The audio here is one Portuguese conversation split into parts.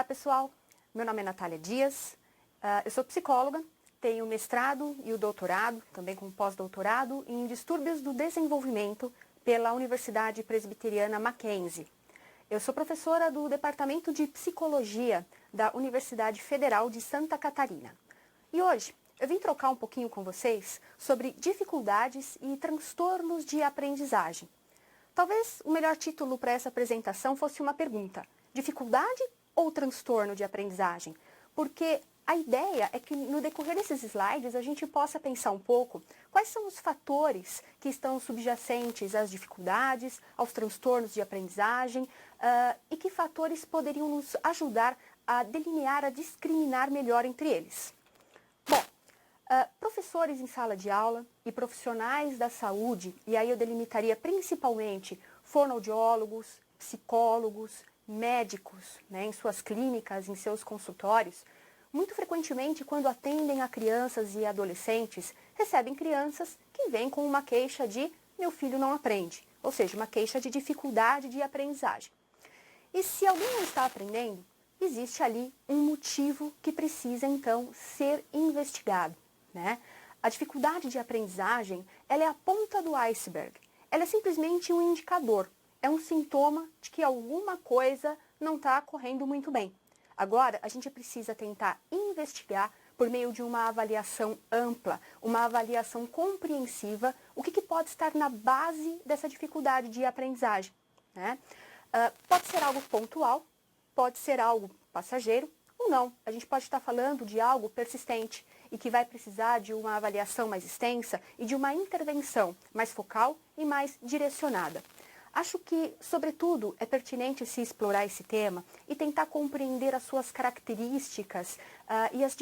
Olá pessoal, meu nome é Natália Dias, eu sou psicóloga, tenho mestrado e o doutorado, também com pós-doutorado, em distúrbios do desenvolvimento pela Universidade Presbiteriana Mackenzie. Eu sou professora do Departamento de Psicologia da Universidade Federal de Santa Catarina. E hoje eu vim trocar um pouquinho com vocês sobre dificuldades e transtornos de aprendizagem. Talvez o melhor título para essa apresentação fosse uma pergunta: dificuldade ou transtorno de aprendizagem? Porque a ideia é que no decorrer desses slides a gente possa pensar um pouco quais são os fatores que estão subjacentes às dificuldades, aos transtornos de aprendizagem e que fatores poderiam nos ajudar a delinear, a discriminar melhor entre eles. Bom, professores em sala de aula e profissionais da saúde, e aí eu delimitaria principalmente fonoaudiólogos, psicólogos, médicos, em suas clínicas, em seus consultórios, muito frequentemente quando atendem a crianças e adolescentes, recebem crianças que vêm com uma queixa de meu filho não aprende, ou seja, uma queixa de dificuldade de aprendizagem. E se alguém não está aprendendo, existe ali um motivo que precisa então ser investigado. A dificuldade de aprendizagem, ela é a ponta do iceberg. Ela é simplesmente um indicador, é um sintoma de que alguma coisa não está correndo muito bem. Agora, a gente precisa tentar investigar por meio de uma avaliação ampla, uma avaliação compreensiva, o que pode estar na base dessa dificuldade de aprendizagem. Pode ser algo pontual, pode ser algo passageiro ou não. A gente pode estar falando de algo persistente e que vai precisar de uma avaliação mais extensa e de uma intervenção mais focal e mais direcionada. Acho que, sobretudo, é pertinente se explorar esse tema e tentar compreender as suas características e os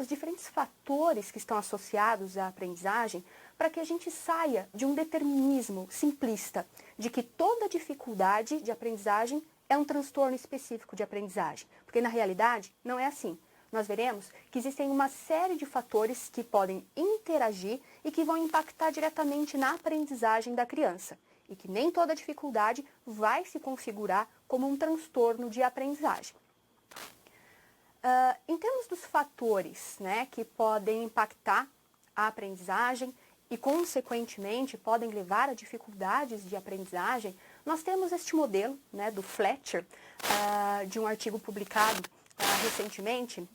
diferentes fatores que estão associados à aprendizagem para que a gente saia de um determinismo simplista de que toda dificuldade de aprendizagem é um transtorno específico de aprendizagem, porque na realidade não é assim. Nós veremos que existem uma série de fatores que podem interagir e que vão impactar diretamente na aprendizagem da criança, e que nem toda dificuldade vai se configurar como um transtorno de aprendizagem. Em termos dos fatores que podem impactar a aprendizagem e, consequentemente, podem levar a dificuldades de aprendizagem, nós temos este modelo do Fletcher, de um artigo publicado recentemente,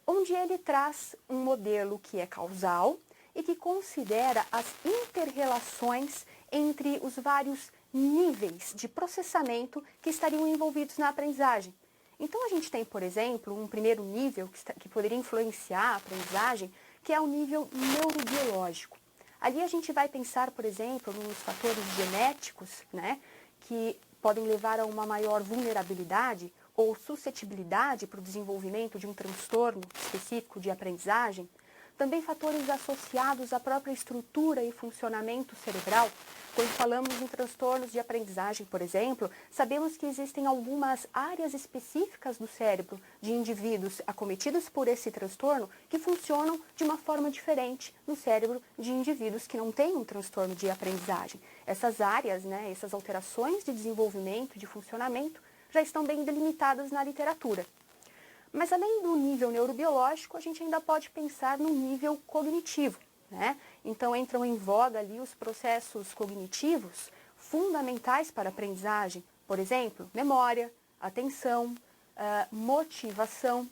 onde ele traz um modelo que é causal e que considera as interrelações entre os vários níveis de processamento que estariam envolvidos na aprendizagem. Então, a gente tem, por exemplo, um primeiro nível que poderia influenciar a aprendizagem, que é o nível neurobiológico. Ali a gente vai pensar, por exemplo, nos fatores genéticos, que podem levar a uma maior vulnerabilidade ou suscetibilidade para o desenvolvimento de um transtorno específico de aprendizagem. Também fatores associados à própria estrutura e funcionamento cerebral. Quando falamos em transtornos de aprendizagem, por exemplo, sabemos que existem algumas áreas específicas do cérebro de indivíduos acometidos por esse transtorno que funcionam de uma forma diferente no cérebro de indivíduos que não têm um transtorno de aprendizagem. Essas áreas, essas alterações de desenvolvimento e de funcionamento já estão bem delimitadas na literatura. Mas além do nível neurobiológico, a gente ainda pode pensar no nível cognitivo. Então entram em voga ali os processos cognitivos fundamentais para a aprendizagem, por exemplo, memória, atenção, motivação,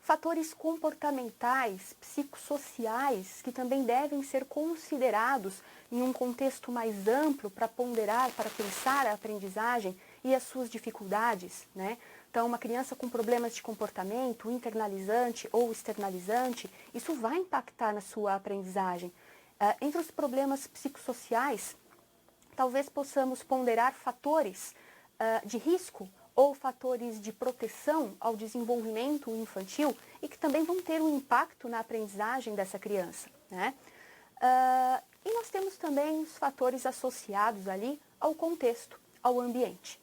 fatores comportamentais, psicossociais, que também devem ser considerados em um contexto mais amplo para ponderar, para pensar a aprendizagem e as suas dificuldades. Então, uma criança com problemas de comportamento, internalizante ou externalizante, isso vai impactar na sua aprendizagem. Entre os problemas psicossociais, talvez possamos ponderar fatores de risco ou fatores de proteção ao desenvolvimento infantil e que também vão ter um impacto na aprendizagem dessa criança. E nós temos também os fatores associados ali ao contexto, ao ambiente.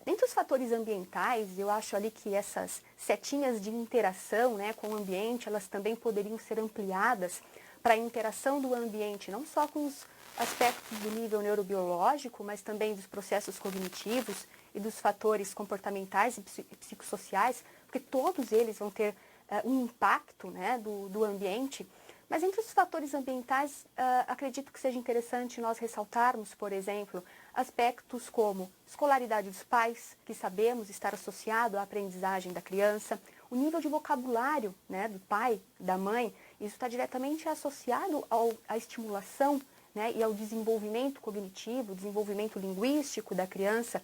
Dentre os fatores ambientais, eu acho ali que essas setinhas de interação com o ambiente, elas também poderiam ser ampliadas para a interação do ambiente, não só com os aspectos do nível neurobiológico, mas também dos processos cognitivos e dos fatores comportamentais e psicossociais, porque todos eles vão ter um impacto, né, do ambiente. Mas entre os fatores ambientais, acredito que seja interessante nós ressaltarmos, por exemplo, aspectos como escolaridade dos pais, que sabemos estar associado à aprendizagem da criança, o nível de vocabulário, né, do pai, da mãe, isso está diretamente associado à estimulação, né, e ao desenvolvimento cognitivo, desenvolvimento linguístico da criança,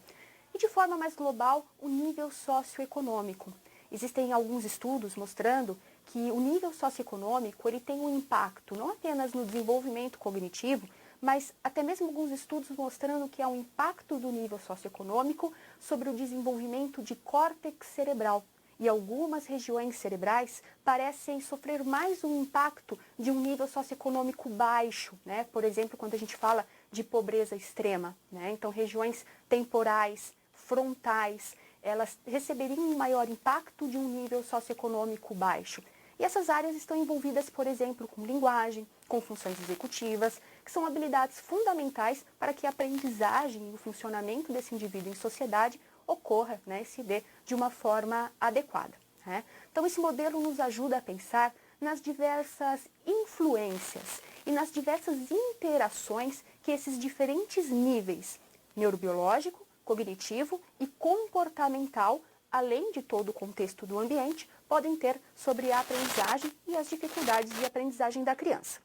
e de forma mais global, o nível socioeconômico. Existem alguns estudos mostrando que o nível socioeconômico ele tem um impacto não apenas no desenvolvimento cognitivo, mas até mesmo alguns estudos mostrando que há um impacto do nível socioeconômico sobre o desenvolvimento de córtex cerebral. E algumas regiões cerebrais parecem sofrer mais um impacto de um nível socioeconômico baixo, né? Por exemplo, quando a gente fala de pobreza extrema, né? Então, regiões temporais, frontais, elas receberiam um maior impacto de um nível socioeconômico baixo. E essas áreas estão envolvidas, por exemplo, com linguagem, com funções executivas, que são habilidades fundamentais para que a aprendizagem e o funcionamento desse indivíduo em sociedade ocorra, né, e se dê de uma forma adequada, né? Então, esse modelo nos ajuda a pensar nas diversas influências e nas diversas interações que esses diferentes níveis neurobiológico, cognitivo e comportamental, além de todo o contexto do ambiente, podem ter sobre a aprendizagem e as dificuldades de aprendizagem da criança.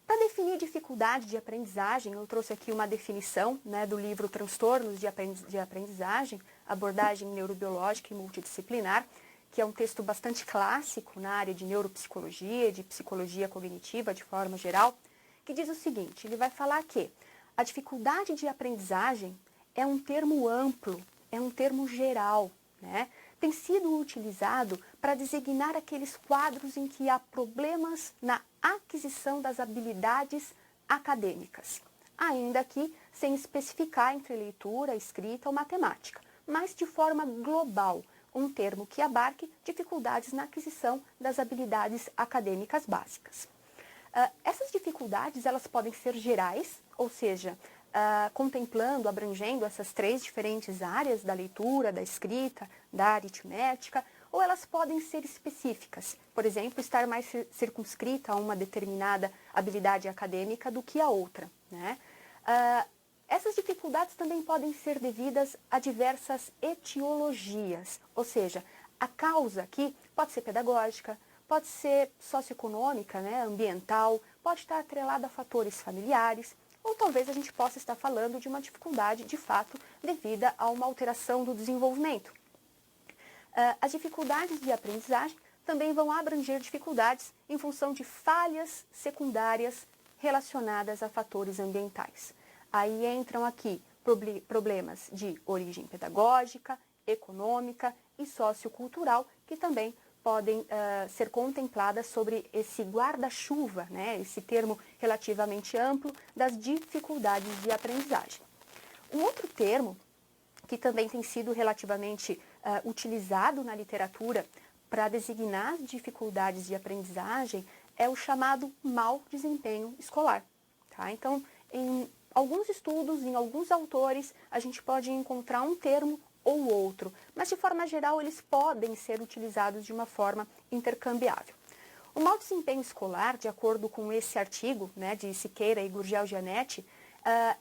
Para definir dificuldade de aprendizagem, eu trouxe aqui uma definição, né, do livro Transtornos de Aprendizagem, Abordagem Neurobiológica e Multidisciplinar, que é um texto bastante clássico na área de neuropsicologia, de psicologia cognitiva de forma geral, que diz o seguinte: ele vai falar que a dificuldade de aprendizagem é um termo amplo, é um termo geral, né? Tem sido utilizado para designar aqueles quadros em que há problemas na aquisição das habilidades acadêmicas, ainda que sem especificar entre leitura, escrita ou matemática, mas de forma global, um termo que abarque dificuldades na aquisição das habilidades acadêmicas básicas. Essas dificuldades elas podem ser gerais, ou seja, contemplando, abrangendo essas três diferentes áreas da leitura, da escrita, da aritmética, ou elas podem ser específicas, por exemplo, estar mais circunscrita a uma determinada habilidade acadêmica do que a outra, né? Essas dificuldades também podem ser devidas a diversas etiologias, ou seja, a causa aqui pode ser pedagógica, pode ser socioeconômica, né, ambiental, pode estar atrelada a fatores familiares, ou talvez a gente possa estar falando de uma dificuldade, de fato, devida a uma alteração do desenvolvimento. As dificuldades de aprendizagem também vão abranger dificuldades em função de falhas secundárias relacionadas a fatores ambientais. Aí entram aqui problemas de origem pedagógica, econômica e sociocultural, que também podem ser contempladas sobre esse guarda-chuva, né, esse termo relativamente amplo das dificuldades de aprendizagem. Um outro termo que também tem sido relativamente utilizado na literatura para designar dificuldades de aprendizagem é o chamado mau desempenho escolar. Tá? Então, em alguns estudos, em alguns autores, a gente pode encontrar um termo ou outro, mas de forma geral eles podem ser utilizados de uma forma intercambiável. O mau desempenho escolar, de acordo com esse artigo, né, de Siqueira e Gurgel Gianetti,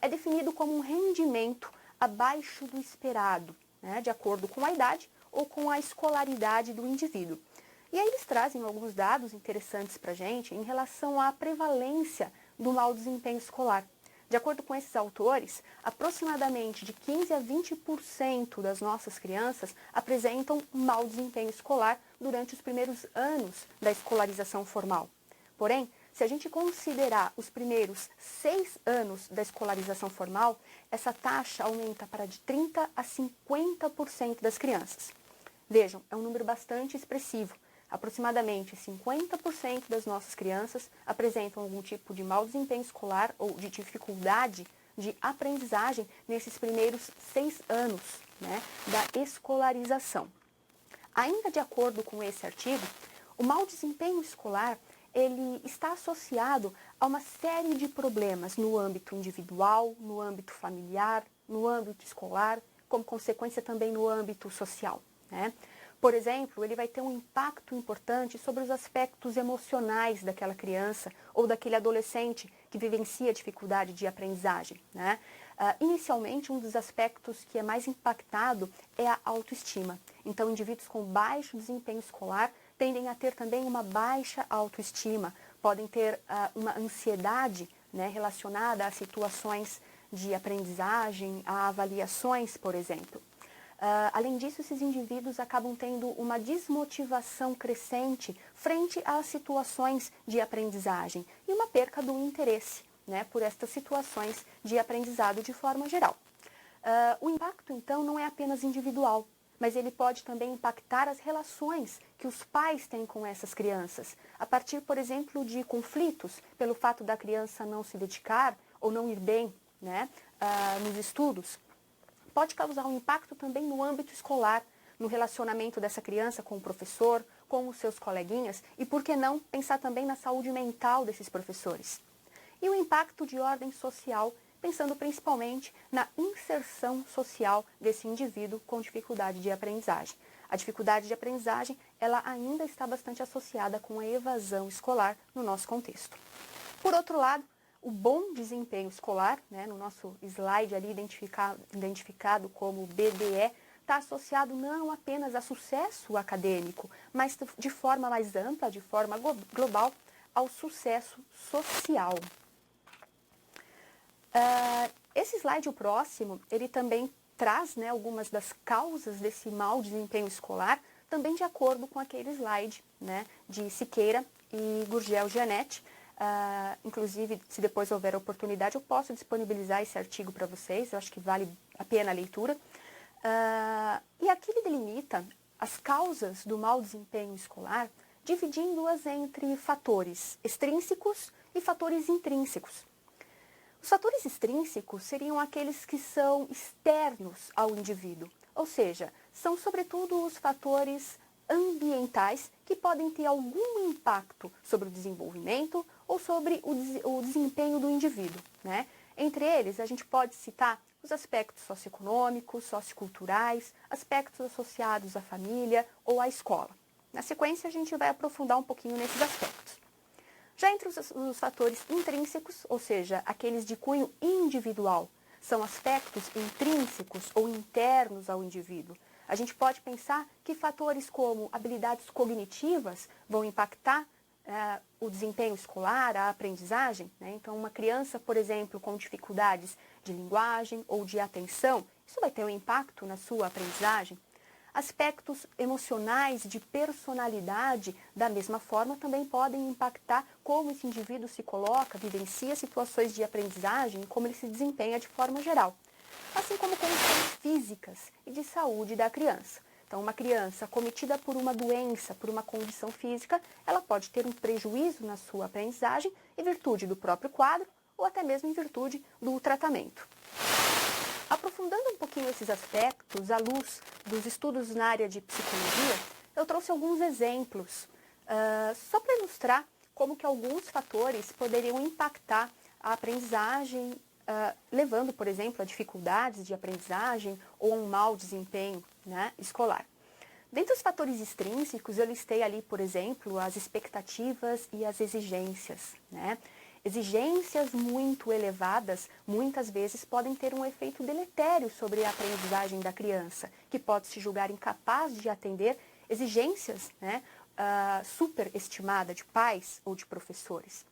é definido como um rendimento abaixo do esperado, né, de acordo com a idade ou com a escolaridade do indivíduo. E aí eles trazem alguns dados interessantes para a gente em relação à prevalência do mau desempenho escolar. De acordo com esses autores, aproximadamente de 15 a 20% das nossas crianças apresentam mau desempenho escolar durante os primeiros anos da escolarização formal. Porém, se a gente considerar os primeiros 6 anos da escolarização formal, essa taxa aumenta para de 30 a 50% das crianças. Vejam, é um número bastante expressivo. Aproximadamente 50% das nossas crianças apresentam algum tipo de mau desempenho escolar ou de dificuldade de aprendizagem nesses primeiros 6 anos, né, da escolarização. Ainda de acordo com esse artigo, o mau desempenho escolar ele está associado a uma série de problemas no âmbito individual, no âmbito familiar, no âmbito escolar, como consequência também no âmbito social, né? Por exemplo, ele vai ter um impacto importante sobre os aspectos emocionais daquela criança ou daquele adolescente que vivencia dificuldade de aprendizagem, né? Inicialmente, um dos aspectos que é mais impactado é a autoestima. Então, indivíduos com baixo desempenho escolar tendem a ter também uma baixa autoestima, podem ter uma ansiedade, né, relacionada a situações de aprendizagem, a avaliações, por exemplo. Além disso, esses indivíduos acabam tendo uma desmotivação crescente frente às situações de aprendizagem e uma perca do interesse, né, por estas situações de aprendizado de forma geral. O impacto, então, não é apenas individual, mas ele pode também impactar as relações que os pais têm com essas crianças, a partir, por exemplo, de conflitos pelo fato da criança não se dedicar ou não ir bem, né, nos estudos. Pode causar um impacto também no âmbito escolar, no relacionamento dessa criança com o professor, com os seus coleguinhas e, por que não, pensar também na saúde mental desses professores. E o impacto de ordem social, pensando principalmente na inserção social desse indivíduo com dificuldade de aprendizagem. A dificuldade de aprendizagem, ela ainda está bastante associada com a evasão escolar no nosso contexto. Por outro lado, o bom desempenho escolar, né, no nosso slide ali identificado como BDE, está associado não apenas a sucesso acadêmico, mas de forma mais ampla, de forma global, ao sucesso social. Esse slide, o próximo, ele também traz, né, algumas das causas desse mau desempenho escolar, também de acordo com aquele slide, né, de Siqueira e Gurgel Gianetti. Inclusive, se depois houver oportunidade, eu posso disponibilizar esse artigo para vocês, eu acho que vale a pena a leitura. E aqui ele delimita as causas do mau desempenho escolar, dividindo-as entre fatores extrínsecos e fatores intrínsecos. Os fatores extrínsecos seriam aqueles que são externos ao indivíduo, ou seja, são sobretudo os fatores ambientais que podem ter algum impacto sobre o desenvolvimento ou sobre o desempenho do indivíduo, né? Entre eles, a gente pode citar os aspectos socioeconômicos, socioculturais, aspectos associados à família ou à escola. Na sequência, a gente vai aprofundar um pouquinho nesses aspectos. Já entre os fatores intrínsecos, ou seja, aqueles de cunho individual, são aspectos intrínsecos ou internos ao indivíduo. A gente pode pensar que fatores como habilidades cognitivas vão impactar o desempenho escolar, a aprendizagem, né? Então, uma criança, por exemplo, com dificuldades de linguagem ou de atenção, isso vai ter um impacto na sua aprendizagem. Aspectos emocionais de personalidade, da mesma forma, também podem impactar como esse indivíduo se coloca, vivencia situações de aprendizagem e como ele se desempenha de forma geral. Assim como condições físicas e de saúde da criança. Então, uma criança cometida por uma doença, por uma condição física, ela pode ter um prejuízo na sua aprendizagem em virtude do próprio quadro ou até mesmo em virtude do tratamento. Aprofundando um pouquinho esses aspectos, à luz dos estudos na área de psicologia, eu trouxe alguns exemplos, só para ilustrar como que alguns fatores poderiam impactar a aprendizagem, levando, por exemplo, a dificuldades de aprendizagem ou a um mau desempenho, né, escolar. Dentre os fatores extrínsecos, eu listei ali, por exemplo, as expectativas e as exigências, né? Exigências muito elevadas, muitas vezes, podem ter um efeito deletério sobre a aprendizagem da criança, que pode se julgar incapaz de atender exigências, né, superestimada de pais ou de professores.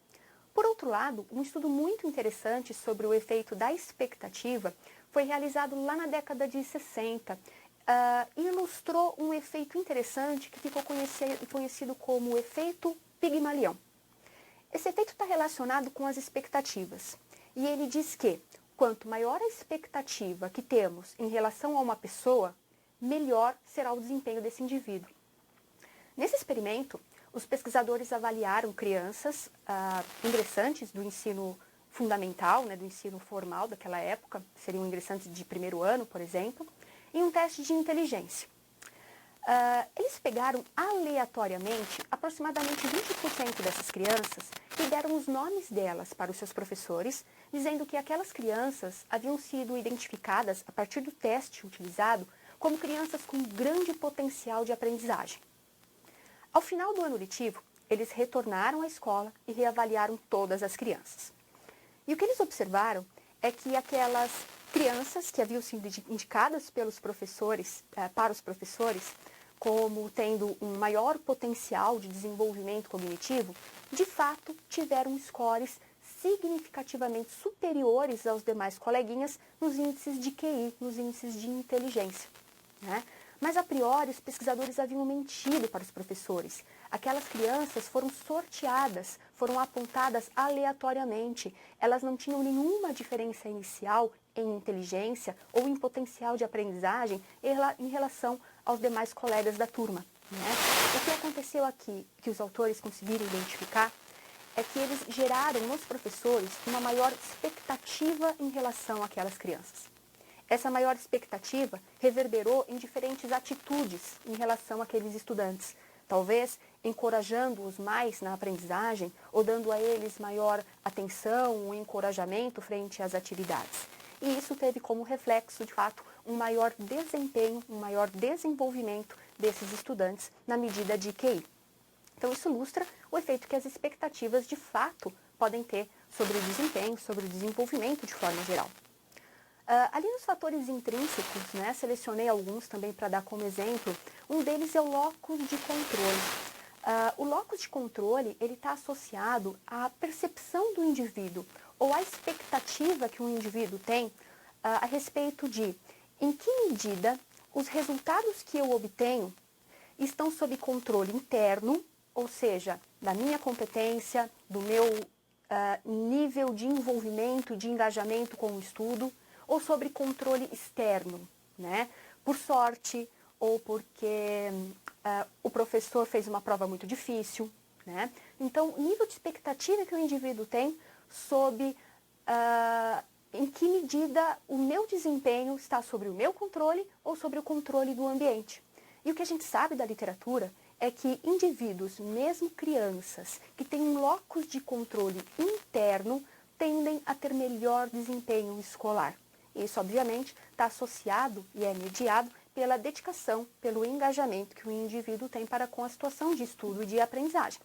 Por outro lado, um estudo muito interessante sobre o efeito da expectativa foi realizado lá na década de 60 e ilustrou um efeito interessante que ficou conhecido como o efeito Pigmalion. Esse efeito está relacionado com as expectativas e ele diz que quanto maior a expectativa que temos em relação a uma pessoa, melhor será o desempenho desse indivíduo. Nesse experimento, os pesquisadores avaliaram crianças ingressantes do ensino fundamental, né, do ensino formal daquela época, seriam ingressantes de primeiro ano, por exemplo, em um teste de inteligência. Eles pegaram aleatoriamente aproximadamente 20% dessas crianças e deram os nomes delas para os seus professores, dizendo que aquelas crianças haviam sido identificadas a partir do teste utilizado como crianças com grande potencial de aprendizagem. Ao final do ano letivo, eles retornaram à escola e reavaliaram todas as crianças. E o que eles observaram é que aquelas crianças que haviam sido indicadas pelos professores, para os professores, como tendo um maior potencial de desenvolvimento cognitivo, de fato tiveram scores significativamente superiores aos demais coleguinhas nos índices de QI, nos índices de inteligência, né? Mas, a priori, os pesquisadores haviam mentido para os professores. Aquelas crianças foram sorteadas, foram apontadas aleatoriamente. Elas não tinham nenhuma diferença inicial em inteligência ou em potencial de aprendizagem em relação aos demais colegas da turma, né? O que aconteceu aqui, que os autores conseguiram identificar, é que eles geraram nos professores uma maior expectativa em relação àquelas crianças. Essa maior expectativa reverberou em diferentes atitudes em relação àqueles estudantes, talvez encorajando-os mais na aprendizagem ou dando a eles maior atenção, um encorajamento frente às atividades. E isso teve como reflexo, de fato, um maior desempenho, um maior desenvolvimento desses estudantes na medida de QI. Então, isso ilustra o efeito que as expectativas, de fato, podem ter sobre o desempenho, sobre o desenvolvimento de forma geral. Ali nos fatores intrínsecos, né, selecionei alguns também para dar como exemplo. Um deles é o locus de controle. O locus de controle está associado à percepção do indivíduo ou à expectativa que um indivíduo tem a respeito de em que medida os resultados que eu obtenho estão sob controle interno, ou seja, da minha competência, do meu nível de envolvimento, de engajamento com o estudo, ou sobre controle externo, né? Por sorte, ou porque o professor fez uma prova muito difícil, né? Então, o nível de expectativa que o indivíduo tem sobre em que medida o meu desempenho está sobre o meu controle ou sobre o controle do ambiente. E o que a gente sabe da literatura é que indivíduos, mesmo crianças, que têm um locus de controle interno, tendem a ter melhor desempenho escolar. Isso, obviamente, está associado e é mediado pela dedicação, pelo engajamento que o indivíduo tem para com a situação de estudo e de aprendizagem.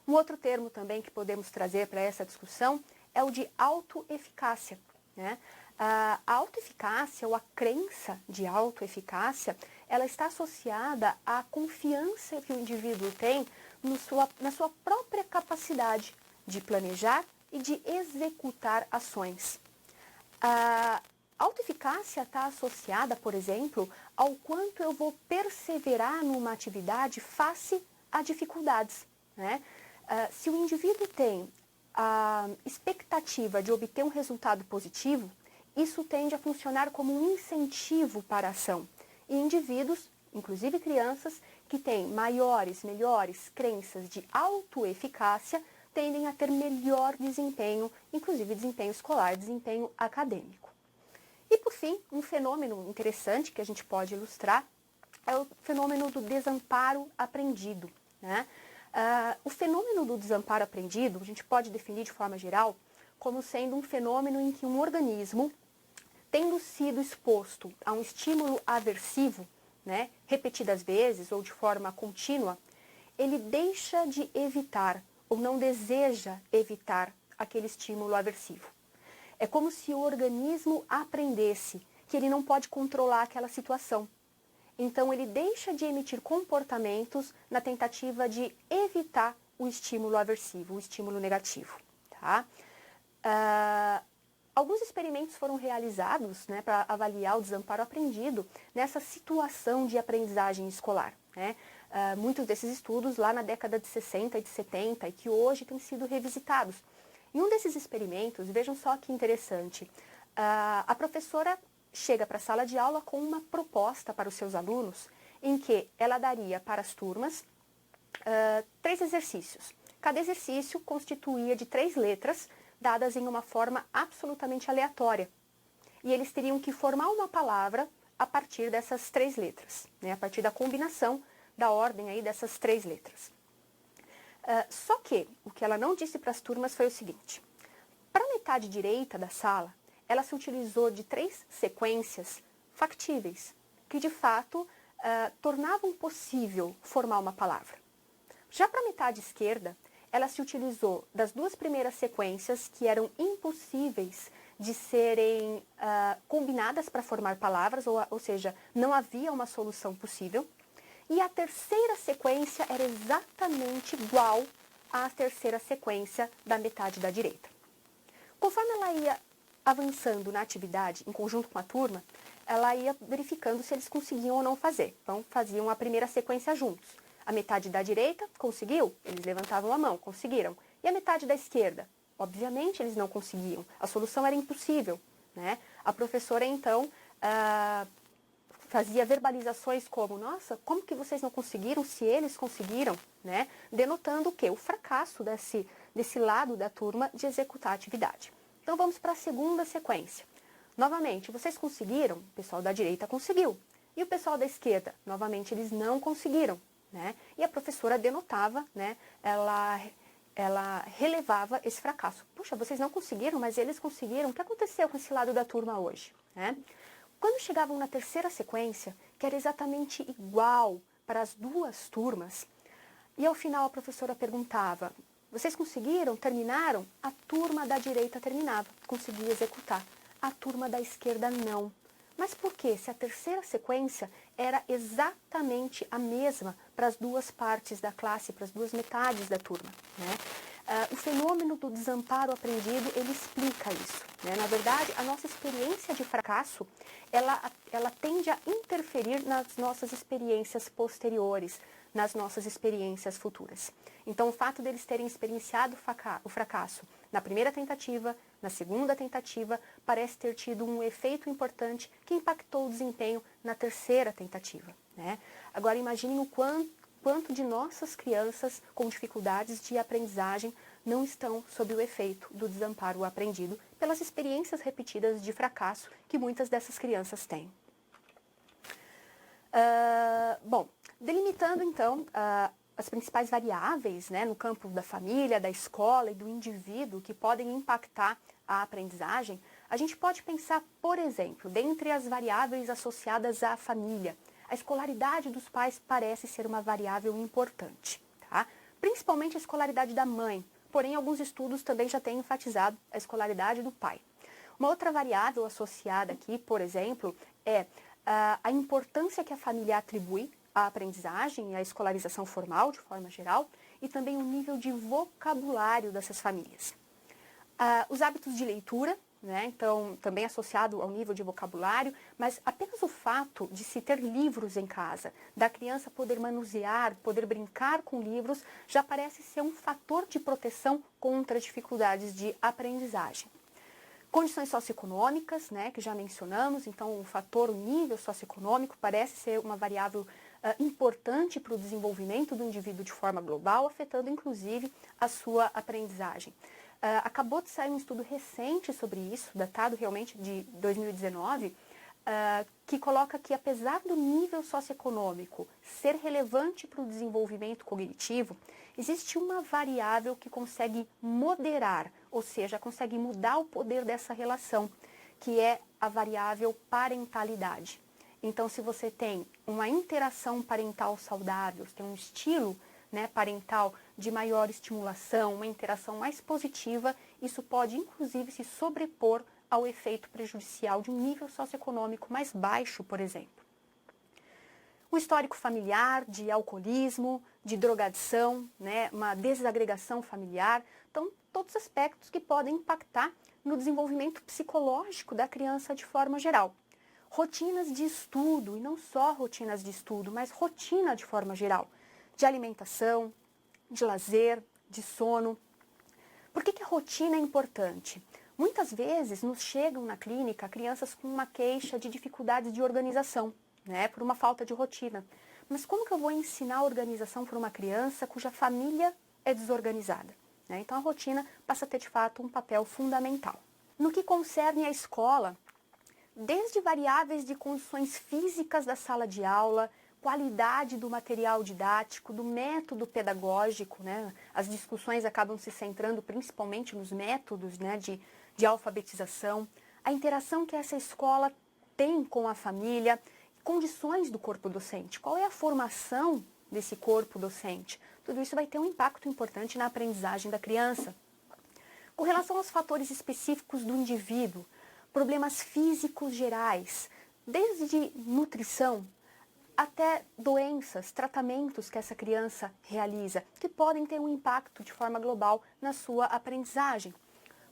Um outro termo também que podemos trazer para essa discussão é o de autoeficácia, né? A autoeficácia ou a crença de autoeficácia, ela está associada à confiança que o indivíduo tem na sua própria capacidade de planejar e de executar ações. A autoeficácia está associada, por exemplo, ao quanto eu vou perseverar numa atividade face a dificuldades, né? Se o indivíduo tem a expectativa de obter um resultado positivo, isso tende a funcionar como um incentivo para a ação. E indivíduos, inclusive crianças, que têm maiores, melhores crenças de autoeficácia, tendem a ter melhor desempenho, inclusive desempenho escolar, desempenho acadêmico. E, por fim, um fenômeno interessante que a gente pode ilustrar é o fenômeno do desamparo aprendido, né? O fenômeno do desamparo aprendido, a gente pode definir de forma geral como sendo um fenômeno em que um organismo, tendo sido exposto a um estímulo aversivo, né, repetidas vezes ou de forma contínua, ele deixa de evitar ou não deseja evitar aquele estímulo aversivo. É como se o organismo aprendesse que ele não pode controlar aquela situação. Então, ele deixa de emitir comportamentos na tentativa de evitar o estímulo aversivo, o estímulo negativo. Tá? Alguns experimentos foram realizados, né, para avaliar o desamparo aprendido nessa situação de aprendizagem escolar, né? Muitos desses estudos lá na década de 60 e de 70 e que hoje têm sido revisitados. Em um desses experimentos, vejam só que interessante, a professora chega para a sala de aula com uma proposta para os seus alunos em que ela daria para as turmas 3 exercícios. Cada exercício constituía de 3 letras dadas em uma forma absolutamente aleatória. E eles teriam que formar uma palavra a partir dessas 3 letras, né? A partir da combinação da ordem aí dessas 3 letras. Só que o que ela não disse para as turmas foi o seguinte: para a metade direita da sala, ela se utilizou de 3 sequências factíveis, que de fato tornavam possível formar uma palavra. Já para a metade esquerda, ela se utilizou das 2 primeiras sequências que eram impossíveis de serem combinadas para formar palavras, ou seja, não havia uma solução possível. E a terceira sequência era exatamente igual à terceira sequência da metade da direita. Conforme ela ia avançando na atividade, em conjunto com a turma, ela ia verificando se eles conseguiam ou não fazer. Então, faziam a primeira sequência juntos. A metade da direita conseguiu, eles levantavam a mão, conseguiram. E a metade da esquerda? Obviamente eles não conseguiam, a solução era impossível, né? A professora então fazia verbalizações como: nossa, como que vocês não conseguiram se eles conseguiram, né? Denotando o quê? O fracasso desse lado da turma de executar a atividade. Então vamos para a segunda sequência. Novamente, vocês conseguiram? O pessoal da direita conseguiu. E o pessoal da esquerda? Novamente, eles não conseguiram, né? E a professora denotava, né? Ela relevava esse fracasso. Puxa, vocês não conseguiram, mas eles conseguiram. O que aconteceu com esse lado da turma hoje, né? Quando chegavam na terceira sequência, que era exatamente igual para as 2 turmas, e ao final a professora perguntava: vocês conseguiram? Terminaram? A turma da direita terminava, conseguia executar. A turma da esquerda não. Mas por quê? Se a terceira sequência era exatamente a mesma para as 2 partes da classe, para as 2 metades da turma, né? O fenômeno do desamparo aprendido, ele explica isso, né? Na verdade, a nossa experiência de fracasso, ela tende a interferir nas nossas experiências posteriores, nas nossas experiências futuras. Então, o fato deles terem experienciado o fracasso na primeira tentativa, na segunda tentativa, parece ter tido um efeito importante que impactou o desempenho na terceira tentativa, né? Agora, imaginem o quanto de nossas crianças com dificuldades de aprendizagem não estão sob o efeito do desamparo aprendido pelas experiências repetidas de fracasso que muitas dessas crianças têm. Bom, delimitando então as principais variáveis, né, no campo da família, da escola e do indivíduo que podem impactar a aprendizagem, a gente pode pensar, por exemplo, dentre as variáveis associadas à família, a escolaridade dos pais parece ser uma variável importante, tá? Principalmente a escolaridade da mãe, porém alguns estudos também já têm enfatizado a escolaridade do pai. Uma outra variável associada aqui, por exemplo, é a importância que a família atribui à aprendizagem e à escolarização formal, de forma geral, e também o nível de vocabulário dessas famílias. Os hábitos de leitura, né, então também associado ao nível de vocabulário, mas apenas o fato de se ter livros em casa, da criança poder manusear, poder brincar com livros, já parece ser um fator de proteção contra dificuldades de aprendizagem. Condições socioeconômicas, né, que já mencionamos, então o nível socioeconômico parece ser uma variável importante para o desenvolvimento do indivíduo de forma global, afetando inclusive a sua aprendizagem. Acabou de sair um estudo recente sobre isso, datado realmente de 2019, que coloca que apesar do nível socioeconômico ser relevante para o desenvolvimento cognitivo, existe uma variável que consegue moderar, ou seja, consegue mudar o poder dessa relação, que é a variável parentalidade. Então, se você tem uma interação parental saudável, se tem um estilo, né, parental de maior estimulação, uma interação mais positiva, isso pode inclusive se sobrepor ao efeito prejudicial de um nível socioeconômico mais baixo, por exemplo. O histórico familiar de alcoolismo, de drogadição, né, uma desagregação familiar, então todos aspectos que podem impactar no desenvolvimento psicológico da criança de forma geral. Rotinas de estudo, e não só rotinas de estudo, mas rotina de forma geral, de alimentação, de lazer, de sono. Por que a rotina é importante? Muitas vezes nos chegam na clínica crianças com uma queixa de dificuldades de organização, né, por uma falta de rotina. Mas como que eu vou ensinar a organização para uma criança cuja família é desorganizada, né? Então a rotina passa a ter de fato um papel fundamental. No que concerne à escola, desde variáveis de condições físicas da sala de aula, qualidade do material didático, do método pedagógico, né? As discussões acabam se centrando principalmente nos métodos, né, de alfabetização, a interação que essa escola tem com a família, condições do corpo docente, qual é a formação desse corpo docente. Tudo isso vai ter um impacto importante na aprendizagem da criança. Com relação aos fatores específicos do indivíduo, problemas físicos gerais, desde nutrição até doenças, tratamentos que essa criança realiza, que podem ter um impacto de forma global na sua aprendizagem.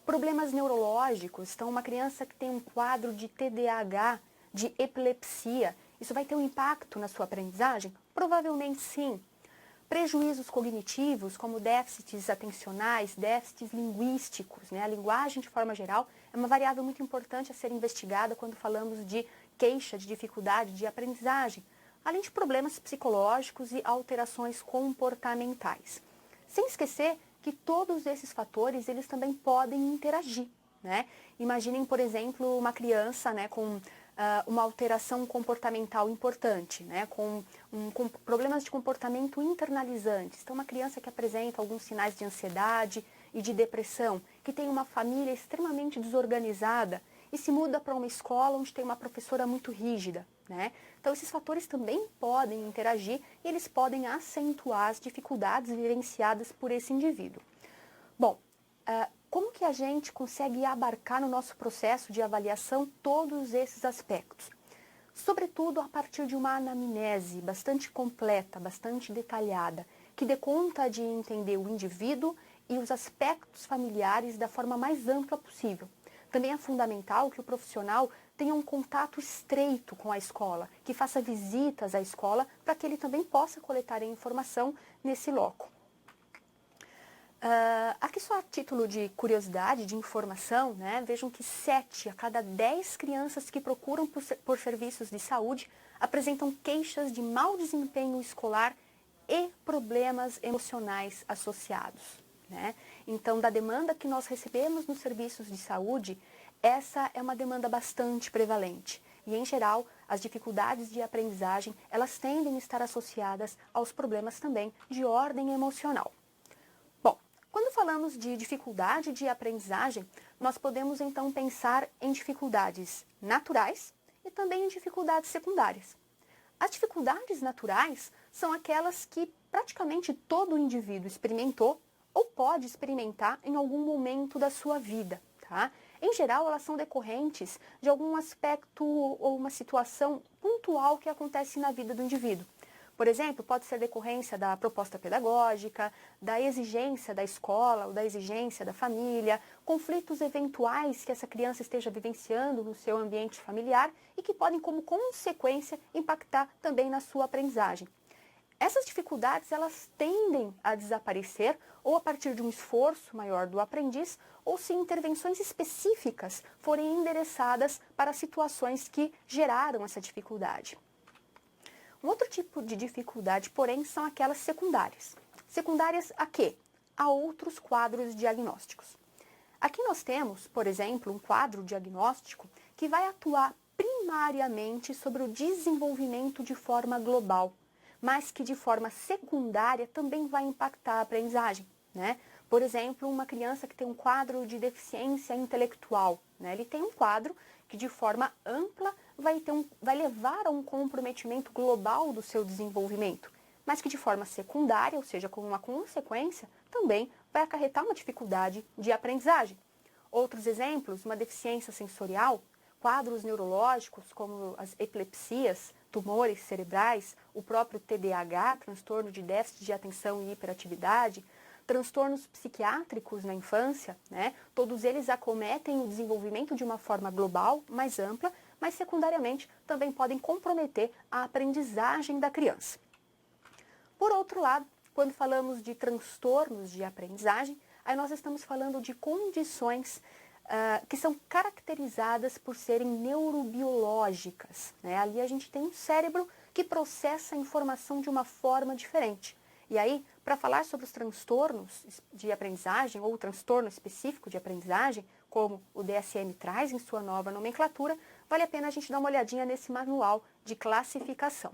Problemas neurológicos, então uma criança que tem um quadro de TDAH, de epilepsia, isso vai ter um impacto na sua aprendizagem? Provavelmente sim. Prejuízos cognitivos, como déficits atencionais, déficits linguísticos, né? A linguagem, de forma geral, é uma variável muito importante a ser investigada quando falamos de queixa, de dificuldade de aprendizagem, além de problemas psicológicos e alterações comportamentais. Sem esquecer que todos esses fatores, eles também podem interagir, né? Imaginem, por exemplo, uma criança, né, com uma alteração comportamental importante, né, com problemas de comportamento internalizantes. Então, uma criança que apresenta alguns sinais de ansiedade e de depressão, que tem uma família extremamente desorganizada e se muda para uma escola onde tem uma professora muito rígida, né? Então, esses fatores também podem interagir e eles podem acentuar as dificuldades vivenciadas por esse indivíduo. Bom, como que a gente consegue abarcar no nosso processo de avaliação todos esses aspectos? Sobretudo a partir de uma anamnese bastante completa, bastante detalhada, que dê conta de entender o indivíduo e os aspectos familiares da forma mais ampla possível. Também é fundamental que o profissional tenha um contato estreito com a escola, que faça visitas à escola para que ele também possa coletar a informação nesse loco. Aqui só a título de curiosidade, de informação, né, vejam que 7 a cada 10 crianças que procuram por serviços de saúde apresentam queixas de mau desempenho escolar e problemas emocionais associados, né? Então, da demanda que nós recebemos nos serviços de saúde, essa é uma demanda bastante prevalente. E, em geral, as dificuldades de aprendizagem, elas tendem a estar associadas aos problemas também de ordem emocional. Quando falamos de dificuldade de aprendizagem, nós podemos então pensar em dificuldades naturais e também em dificuldades secundárias. As dificuldades naturais são aquelas que praticamente todo indivíduo experimentou ou pode experimentar em algum momento da sua vida, tá? Em geral, elas são decorrentes de algum aspecto ou uma situação pontual que acontece na vida do indivíduo. Por exemplo, pode ser decorrência da proposta pedagógica, da exigência da escola ou da exigência da família, conflitos eventuais que essa criança esteja vivenciando no seu ambiente familiar e que podem, como consequência, impactar também na sua aprendizagem. Essas dificuldades, elas tendem a desaparecer ou a partir de um esforço maior do aprendiz ou se intervenções específicas forem endereçadas para situações que geraram essa dificuldade. Um outro tipo de dificuldade, porém, são aquelas secundárias. Secundárias a quê? A outros quadros diagnósticos. Aqui nós temos, por exemplo, um quadro diagnóstico que vai atuar primariamente sobre o desenvolvimento de forma global, mas que de forma secundária também vai impactar a aprendizagem, né? Por exemplo, uma criança que tem um quadro de deficiência intelectual, né? Ele tem um quadro que de forma ampla vai levar a um comprometimento global do seu desenvolvimento, mas que de forma secundária, ou seja, como uma consequência, também vai acarretar uma dificuldade de aprendizagem. Outros exemplos, uma deficiência sensorial, quadros neurológicos como as epilepsias, tumores cerebrais, o próprio TDAH, transtorno de déficit de atenção e hiperatividade, transtornos psiquiátricos na infância, né? Todos eles acometem o desenvolvimento de uma forma global, mais ampla, mas secundariamente também podem comprometer a aprendizagem da criança. Por outro lado, quando falamos de transtornos de aprendizagem, aí nós estamos falando de condições que são caracterizadas por serem neurobiológicas, né? Ali a gente tem um cérebro que processa a informação de uma forma diferente. E aí, para falar sobre os transtornos de aprendizagem ou o transtorno específico de aprendizagem, como o DSM traz em sua nova nomenclatura, vale a pena a gente dar uma olhadinha nesse manual de classificação.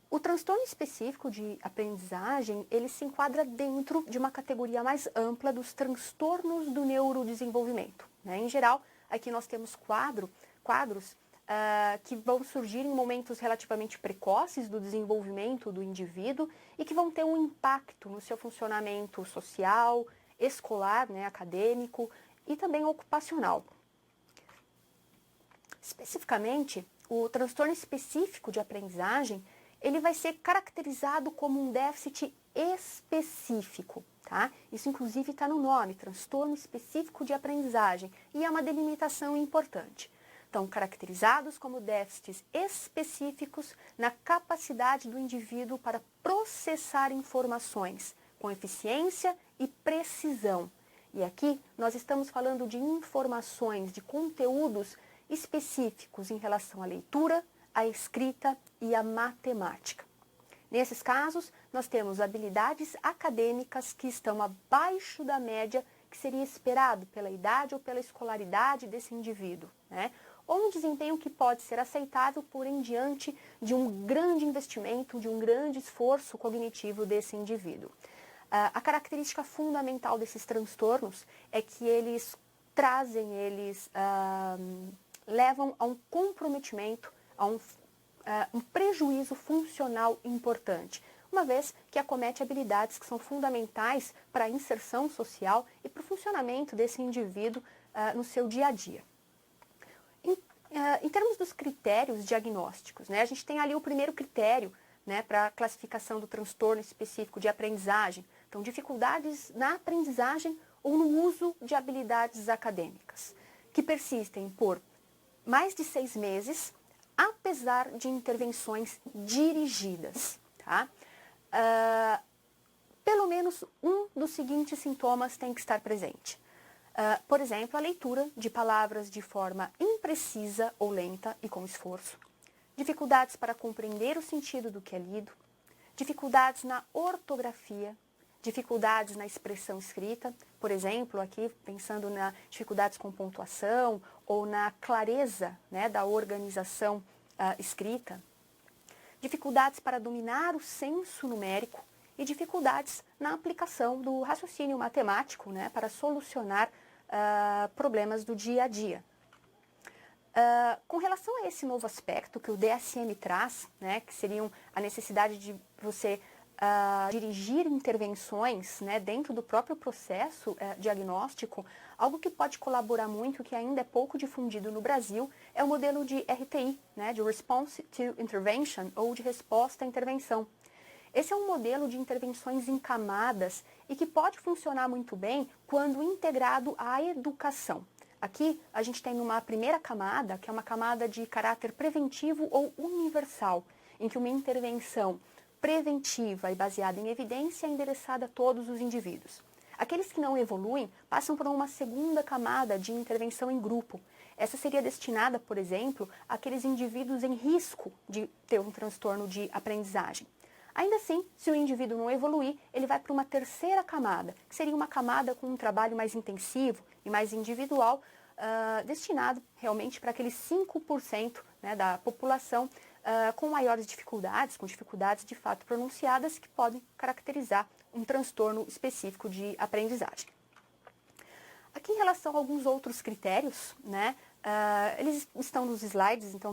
O transtorno específico de aprendizagem, ele se enquadra dentro de uma categoria mais ampla dos transtornos do neurodesenvolvimento, né? Em geral, aqui nós temos quadros que vão surgir em momentos relativamente precoces do desenvolvimento do indivíduo e que vão ter um impacto no seu funcionamento social, escolar, né, acadêmico e também ocupacional. Especificamente, o transtorno específico de aprendizagem, ele vai ser caracterizado como um déficit específico, tá? Isso inclusive está no nome, transtorno específico de aprendizagem, e é uma delimitação importante. Então, caracterizados como déficits específicos na capacidade do indivíduo para processar informações com eficiência e precisão. E aqui nós estamos falando de informações, de conteúdos específicos em relação à leitura, à escrita e à matemática. Nesses casos, nós temos habilidades acadêmicas que estão abaixo da média que seria esperado pela idade ou pela escolaridade desse indivíduo, né? Ou um desempenho que pode ser aceitável, porém diante de um grande investimento, de um grande esforço cognitivo desse indivíduo. A característica fundamental desses transtornos é que eles levam a um comprometimento, a um prejuízo funcional importante, uma vez que acomete habilidades que são fundamentais para a inserção social e para o funcionamento desse indivíduo no seu dia a dia. Em termos dos critérios diagnósticos, né, a gente tem ali o primeiro critério, né, para a classificação do transtorno específico de aprendizagem. Então, dificuldades na aprendizagem ou no uso de habilidades acadêmicas, que persistem por mais de 6 meses, apesar de intervenções dirigidas, tá? Pelo menos um dos seguintes sintomas tem que estar presente. Por exemplo, a leitura de palavras de forma imprecisa ou lenta e com esforço, dificuldades para compreender o sentido do que é lido, dificuldades na ortografia, dificuldades na expressão escrita, por exemplo, aqui pensando nas dificuldades com pontuação ou na clareza, né, da organização escrita, dificuldades para dominar o senso numérico e dificuldades na aplicação do raciocínio matemático, né, para solucionar problemas do dia a dia. Com relação a esse novo aspecto que o DSM traz, né, que seriam a necessidade de você dirigir intervenções, né, dentro do próprio processo diagnóstico, algo que pode colaborar muito, que ainda é pouco difundido no Brasil, é o modelo de RTI, né, de Response to Intervention, ou de resposta à intervenção. Esse é um modelo de intervenções em camadas e que pode funcionar muito bem quando integrado à educação. Aqui a gente tem uma primeira camada, que é uma camada de caráter preventivo ou universal, em que uma intervenção preventiva e baseada em evidência é endereçada a todos os indivíduos. Aqueles que não evoluem passam por uma segunda camada de intervenção em grupo. Essa seria destinada, por exemplo, àqueles indivíduos em risco de ter um transtorno de aprendizagem. Ainda assim, se o indivíduo não evoluir, ele vai para uma terceira camada, que seria uma camada com um trabalho mais intensivo e mais individual, destinado realmente para aqueles 5%, né, da população com maiores dificuldades, com dificuldades de fato pronunciadas, que podem caracterizar um transtorno específico de aprendizagem. Aqui em relação a alguns outros critérios, né, eles estão nos slides, então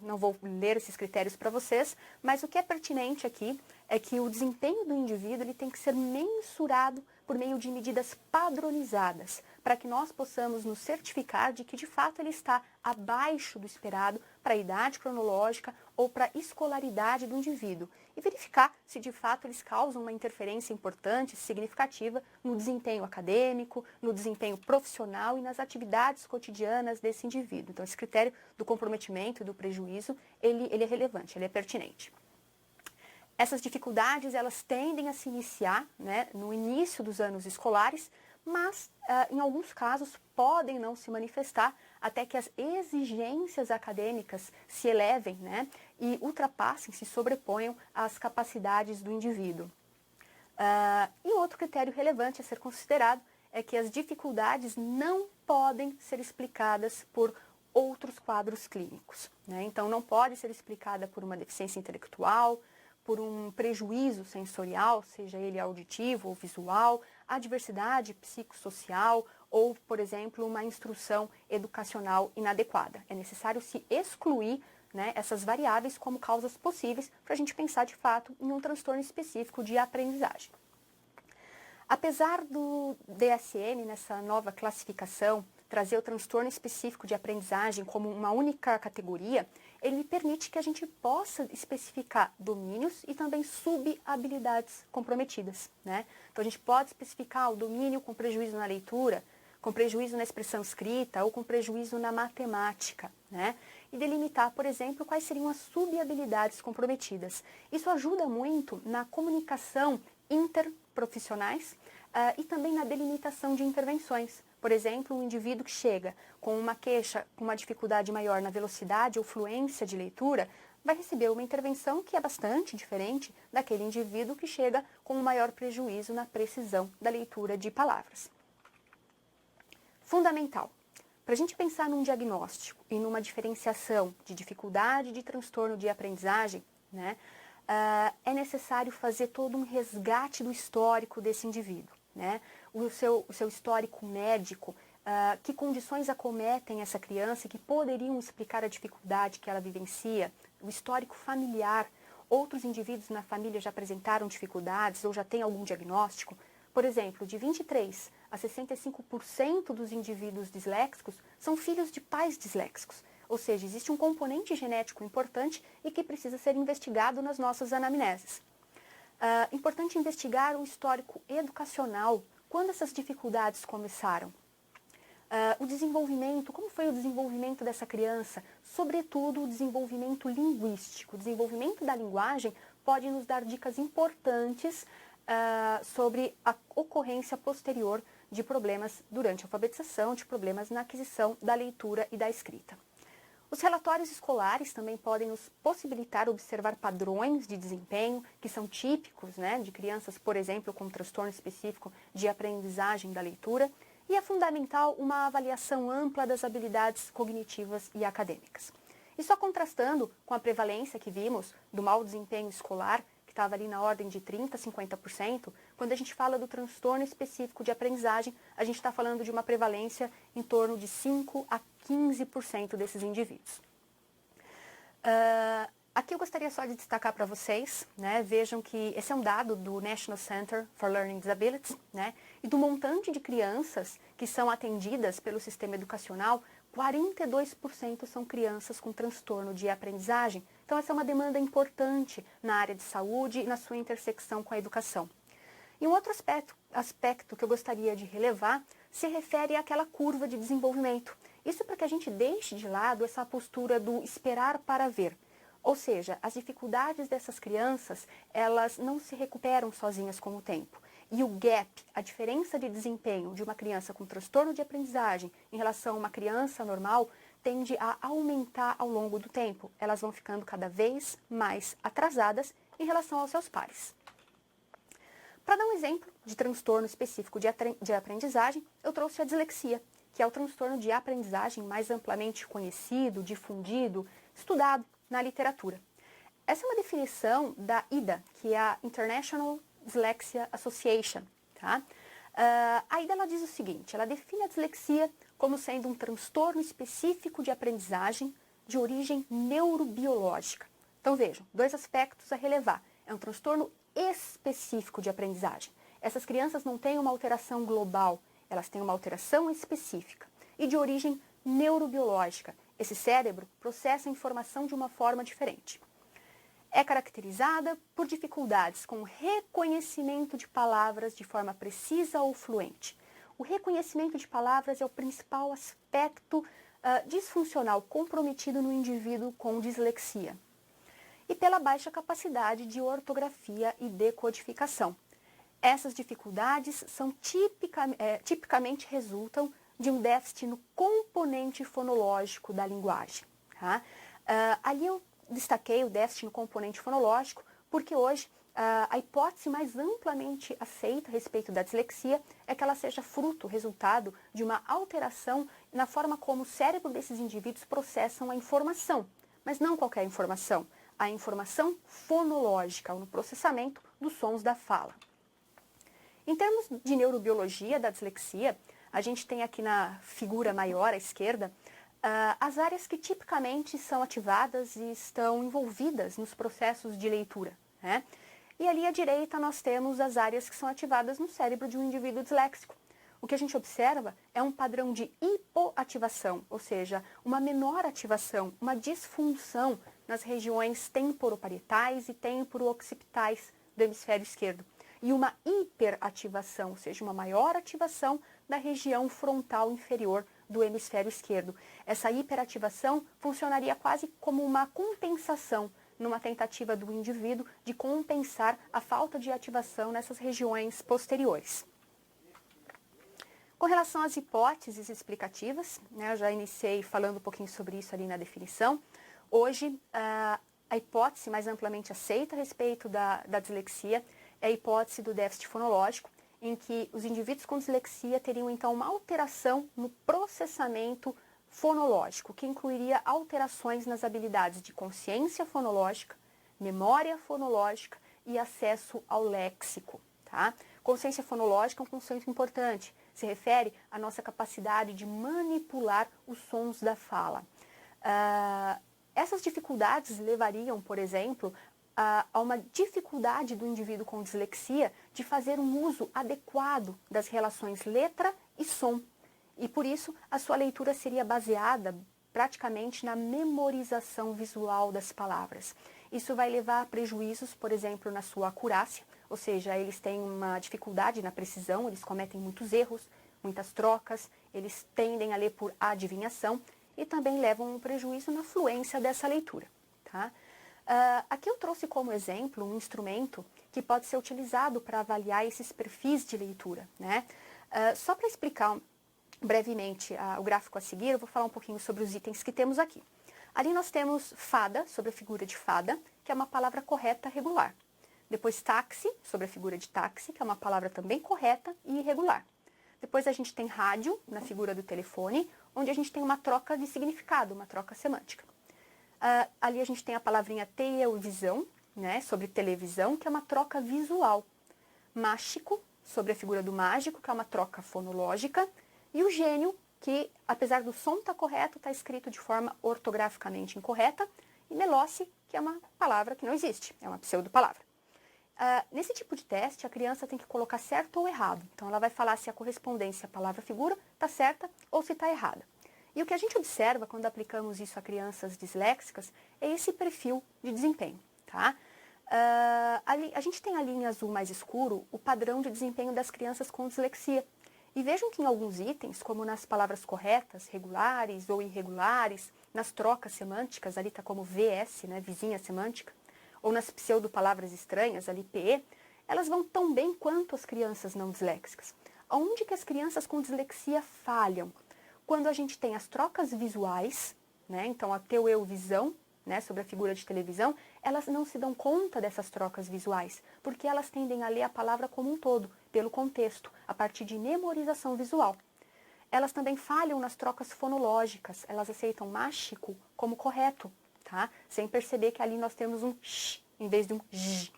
não vou ler esses critérios para vocês, mas o que é pertinente aqui é que o desempenho do indivíduo ele tem que ser mensurado por meio de medidas padronizadas, para que nós possamos nos certificar de que de fato ele está abaixo do esperado para a idade cronológica ou para a escolaridade do indivíduo, e verificar se de fato eles causam uma interferência importante, significativa no desempenho acadêmico, no desempenho profissional e nas atividades cotidianas desse indivíduo. Então, esse critério do comprometimento e do prejuízo, ele é relevante, ele é pertinente. Essas dificuldades, elas tendem a se iniciar, né, no início dos anos escolares, mas, em alguns casos, podem não se manifestar até que as exigências acadêmicas se elevem, né, e ultrapassem, se sobreponham às capacidades do indivíduo. E outro critério relevante a ser considerado é que as dificuldades não podem ser explicadas por outros quadros clínicos, né? Então, não pode ser explicada por uma deficiência intelectual, por um prejuízo sensorial, seja ele auditivo ou visual, a diversidade psicossocial ou, por exemplo, uma instrução educacional inadequada. É necessário se excluir, né, essas variáveis como causas possíveis para a gente pensar de fato em um transtorno específico de aprendizagem. Apesar do DSM, nessa nova classificação, trazer o transtorno específico de aprendizagem como uma única categoria, ele permite que a gente possa especificar domínios e também subhabilidades comprometidas, né? Então, a gente pode especificar o domínio com prejuízo na leitura, com prejuízo na expressão escrita ou com prejuízo na matemática, né? E delimitar, por exemplo, quais seriam as subhabilidades comprometidas. Isso ajuda muito na comunicação interprofissionais e também na delimitação de intervenções. Por exemplo, um indivíduo que chega com uma queixa, com uma dificuldade maior na velocidade ou fluência de leitura, vai receber uma intervenção que é bastante diferente daquele indivíduo que chega com um maior prejuízo na precisão da leitura de palavras. Fundamental. Para a gente pensar num diagnóstico e numa diferenciação de dificuldade de transtorno de aprendizagem, né, é necessário fazer todo um resgate do histórico desse indivíduo, né? O seu histórico médico, que condições acometem essa criança que poderiam explicar a dificuldade que ela vivencia, o histórico familiar, outros indivíduos na família já apresentaram dificuldades ou já têm algum diagnóstico. Por exemplo, de 23 a 65% dos indivíduos disléxicos são filhos de pais disléxicos. Ou seja, existe um componente genético importante e que precisa ser investigado nas nossas anamneses. Importante investigar o histórico educacional, quando essas dificuldades começaram. O desenvolvimento, como foi o desenvolvimento dessa criança? Sobretudo o desenvolvimento linguístico. O desenvolvimento da linguagem pode nos dar dicas importantes sobre a ocorrência posterior de problemas durante a alfabetização, de problemas na aquisição da leitura e da escrita. Os relatórios escolares também podem nos possibilitar observar padrões de desempenho que são típicos, né, de crianças, por exemplo, com transtorno específico de aprendizagem da leitura, e é fundamental uma avaliação ampla das habilidades cognitivas e acadêmicas. E só contrastando com a prevalência que vimos do mau desempenho escolar, que estava ali na ordem de 30% a 50%, quando a gente fala do transtorno específico de aprendizagem, a gente está falando de uma prevalência em torno de 5% a 15% desses indivíduos. Aqui eu gostaria só de destacar para vocês, né, vejam que esse é um dado do National Center for Learning Disabilities, né, e do montante de crianças que são atendidas pelo sistema educacional, 42% são crianças com transtorno de aprendizagem. Então, essa é uma demanda importante na área de saúde e na sua intersecção com a educação. E um outro aspecto que eu gostaria de relevar se refere àquela curva de desenvolvimento. Isso para que a gente deixe de lado essa postura do esperar para ver. Ou seja, as dificuldades dessas crianças, elas não se recuperam sozinhas com o tempo. E o gap, a diferença de desempenho de uma criança com transtorno de aprendizagem em relação a uma criança normal, tende a aumentar ao longo do tempo. Elas vão ficando cada vez mais atrasadas em relação aos seus pares. Para dar um exemplo de transtorno específico de aprendizagem, eu trouxe a dislexia, que é o transtorno de aprendizagem mais amplamente conhecido, difundido, estudado na literatura. Essa é uma definição da IDA, que é a International Dyslexia Association. Tá? A IDA ela diz o seguinte, ela define a dislexia como sendo um transtorno específico de aprendizagem de origem neurobiológica. Então vejam, dois aspectos a relevar. É um transtorno específico de aprendizagem. Essas crianças não têm uma alteração global, elas têm uma alteração específica e de origem neurobiológica. Esse cérebro processa a informação de uma forma diferente. É caracterizada por dificuldades com o reconhecimento de palavras de forma precisa ou fluente. O reconhecimento de palavras é o principal aspecto disfuncional comprometido no indivíduo com dislexia. E pela baixa capacidade de ortografia e decodificação. Essas dificuldades são tipicamente resultam de um déficit no componente fonológico da linguagem. Tá? Ali eu destaquei o déficit no componente fonológico porque hoje a hipótese mais amplamente aceita a respeito da dislexia é que ela seja fruto, resultado de uma alteração na forma como o cérebro desses indivíduos processam a informação, mas não qualquer informação. a informação fonológica, ou no processamento dos sons da fala. Em termos de neurobiologia da dislexia, a gente tem aqui na figura maior à esquerda as áreas que tipicamente são ativadas e estão envolvidas nos processos de leitura, né? E ali à direita nós temos as áreas que são ativadas no cérebro de um indivíduo disléxico. O que a gente observa é um padrão de hipoativação, ou seja, uma menor ativação, uma disfunção nas regiões temporoparietais e temporo-occipitais do hemisfério esquerdo. E uma hiperativação, ou seja, uma maior ativação da região frontal inferior do hemisfério esquerdo. Essa hiperativação funcionaria quase como uma compensação, numa tentativa do indivíduo de compensar a falta de ativação nessas regiões posteriores. Com relação às hipóteses explicativas, né, eu já iniciei falando um pouquinho sobre isso ali na definição. Hoje, a hipótese mais amplamente aceita a respeito da dislexia é a hipótese do déficit fonológico, em que os indivíduos com dislexia teriam então uma alteração no processamento fonológico, que incluiria alterações nas habilidades de consciência fonológica, memória fonológica e acesso ao léxico. Tá? Consciência fonológica é um conceito importante, se refere à nossa capacidade de manipular os sons da fala. Essas dificuldades levariam, por exemplo, a uma dificuldade do indivíduo com dislexia de fazer um uso adequado das relações letra e som. E por isso a sua leitura seria baseada praticamente na memorização visual das palavras. Isso vai levar a prejuízos, por exemplo, na sua acurácia, ou seja, eles têm uma dificuldade na precisão, eles cometem muitos erros, muitas trocas, eles tendem a ler por adivinhação e também levam um prejuízo na fluência dessa leitura. Tá? Aqui eu trouxe como exemplo um instrumento que pode ser utilizado para avaliar esses perfis de leitura, né? Só para explicar brevemente o gráfico a seguir, eu vou falar um pouquinho sobre os itens que temos aqui. Ali nós temos fada, sobre a figura de fada, que é uma palavra correta regular. Depois táxi, sobre a figura de táxi, que é uma palavra também correta e irregular. Depois a gente tem rádio, na figura do telefone, onde a gente tem uma troca de significado, uma troca semântica. Ali a gente tem a palavrinha televisão, né, sobre televisão, que é uma troca visual. Mágico, sobre a figura do mágico, que é uma troca fonológica. E o gênio, que apesar do som estar correto, está escrito de forma ortograficamente incorreta. E melosse, que é uma palavra que não existe, é uma pseudo-palavra. Nesse tipo de teste, a criança tem que colocar certo ou errado. Então, ela vai falar se a correspondência palavra-figura está certa ou se está errada. E o que a gente observa quando aplicamos isso a crianças disléxicas é esse perfil de desempenho. Tá? A gente tem ali em azul mais escuro o padrão de desempenho das crianças com dislexia. E vejam que em alguns itens, como nas palavras corretas, regulares ou irregulares, nas trocas semânticas, ali está como VS, né, vizinha semântica, ou nas pseudo-palavras estranhas, ali PE, elas vão tão bem quanto as crianças não disléxicas. Onde que as crianças com dislexia falham? Quando a gente tem as trocas visuais, né, então a teu, eu, visão, né, sobre a figura de televisão, elas não se dão conta dessas trocas visuais, porque elas tendem a ler a palavra como um todo, pelo contexto, a partir de memorização visual. Elas também falham nas trocas fonológicas, elas aceitam mágico como correto, tá? Sem perceber que ali nós temos um sh em vez de um j.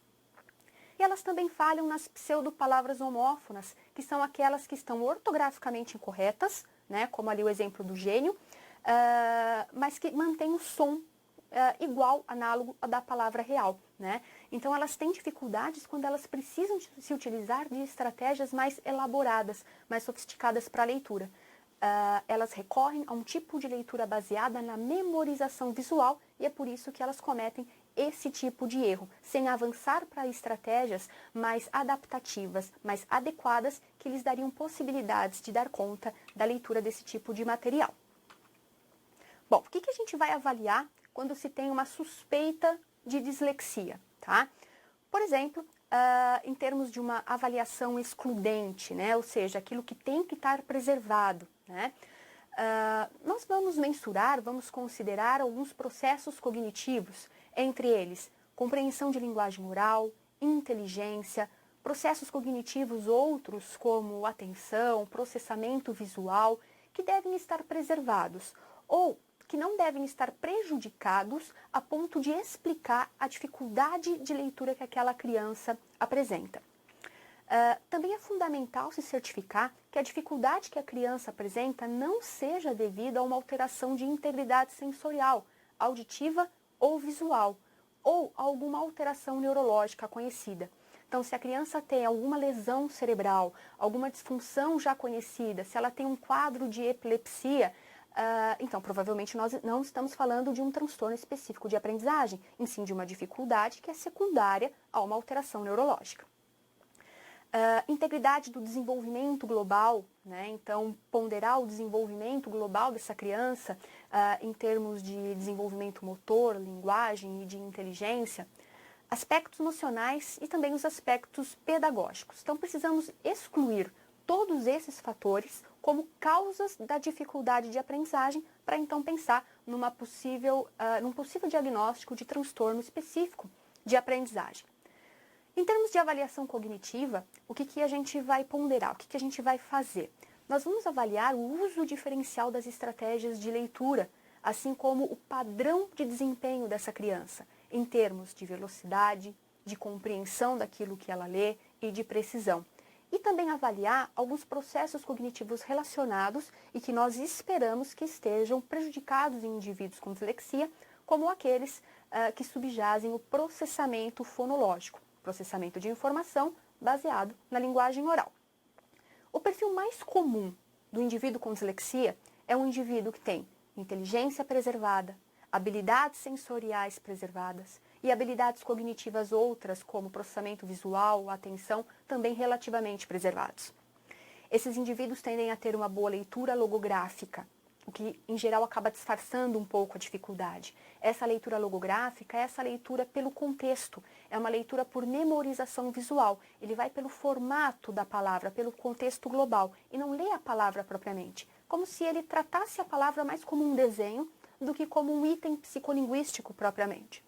E elas também falham nas pseudo-palavras homófonas, que são aquelas que estão ortograficamente incorretas, né, como ali o exemplo do gênio, mas que mantêm o som igual, análogo à da palavra real, né? Então, elas têm dificuldades quando elas precisam se utilizar de estratégias mais elaboradas, mais sofisticadas para a leitura. Elas recorrem a um tipo de leitura baseada na memorização visual e é por isso que elas cometem esse tipo de erro, sem avançar para estratégias mais adaptativas, mais adequadas, que lhes dariam possibilidades de dar conta da leitura desse tipo de material. Bom, o que a gente vai avaliar quando se tem uma suspeita de dislexia, tá? Por exemplo, em termos de uma avaliação excludente, né? Ou seja, aquilo que tem que estar preservado, né? Nós vamos mensurar, vamos considerar alguns processos cognitivos, entre eles compreensão de linguagem oral, inteligência, processos cognitivos outros como atenção, processamento visual, que devem estar preservados. Ou que não devem estar prejudicados a ponto de explicar a dificuldade de leitura que aquela criança apresenta. Também é fundamental se certificar que a dificuldade que a criança apresenta não seja devida a uma alteração de integridade sensorial, auditiva ou visual, ou a alguma alteração neurológica conhecida. Então, se a criança tem alguma lesão cerebral, alguma disfunção já conhecida, se ela tem um quadro de epilepsia, então provavelmente nós não estamos falando de um transtorno específico de aprendizagem, em sim de uma dificuldade que é secundária a uma alteração neurológica. Integridade do desenvolvimento global, né? Então ponderar o desenvolvimento global dessa criança em termos de desenvolvimento motor, linguagem e de inteligência, aspectos emocionais e também os aspectos pedagógicos. Então precisamos excluir todos esses fatores como causas da dificuldade de aprendizagem para então pensar num possível diagnóstico de transtorno específico de aprendizagem. Em termos de avaliação cognitiva, o que a gente vai ponderar? O que a gente vai fazer? Nós vamos avaliar o uso diferencial das estratégias de leitura, assim como o padrão de desempenho dessa criança, em termos de velocidade, de compreensão daquilo que ela lê e de precisão. E também avaliar alguns processos cognitivos relacionados e que nós esperamos que estejam prejudicados em indivíduos com dislexia, como aqueles que subjazem o processamento fonológico, processamento de informação baseado na linguagem oral. O perfil mais comum do indivíduo com dislexia é um indivíduo que tem inteligência preservada, habilidades sensoriais preservadas e habilidades cognitivas outras, como processamento visual, atenção, também relativamente preservados. Esses indivíduos tendem a ter uma boa leitura logográfica, o que, em geral, acaba disfarçando um pouco a dificuldade. Essa leitura logográfica é essa leitura pelo contexto, é uma leitura por memorização visual. Ele vai pelo formato da palavra, pelo contexto global, e não lê a palavra propriamente, como se ele tratasse a palavra mais como um desenho do que como um item psicolinguístico propriamente.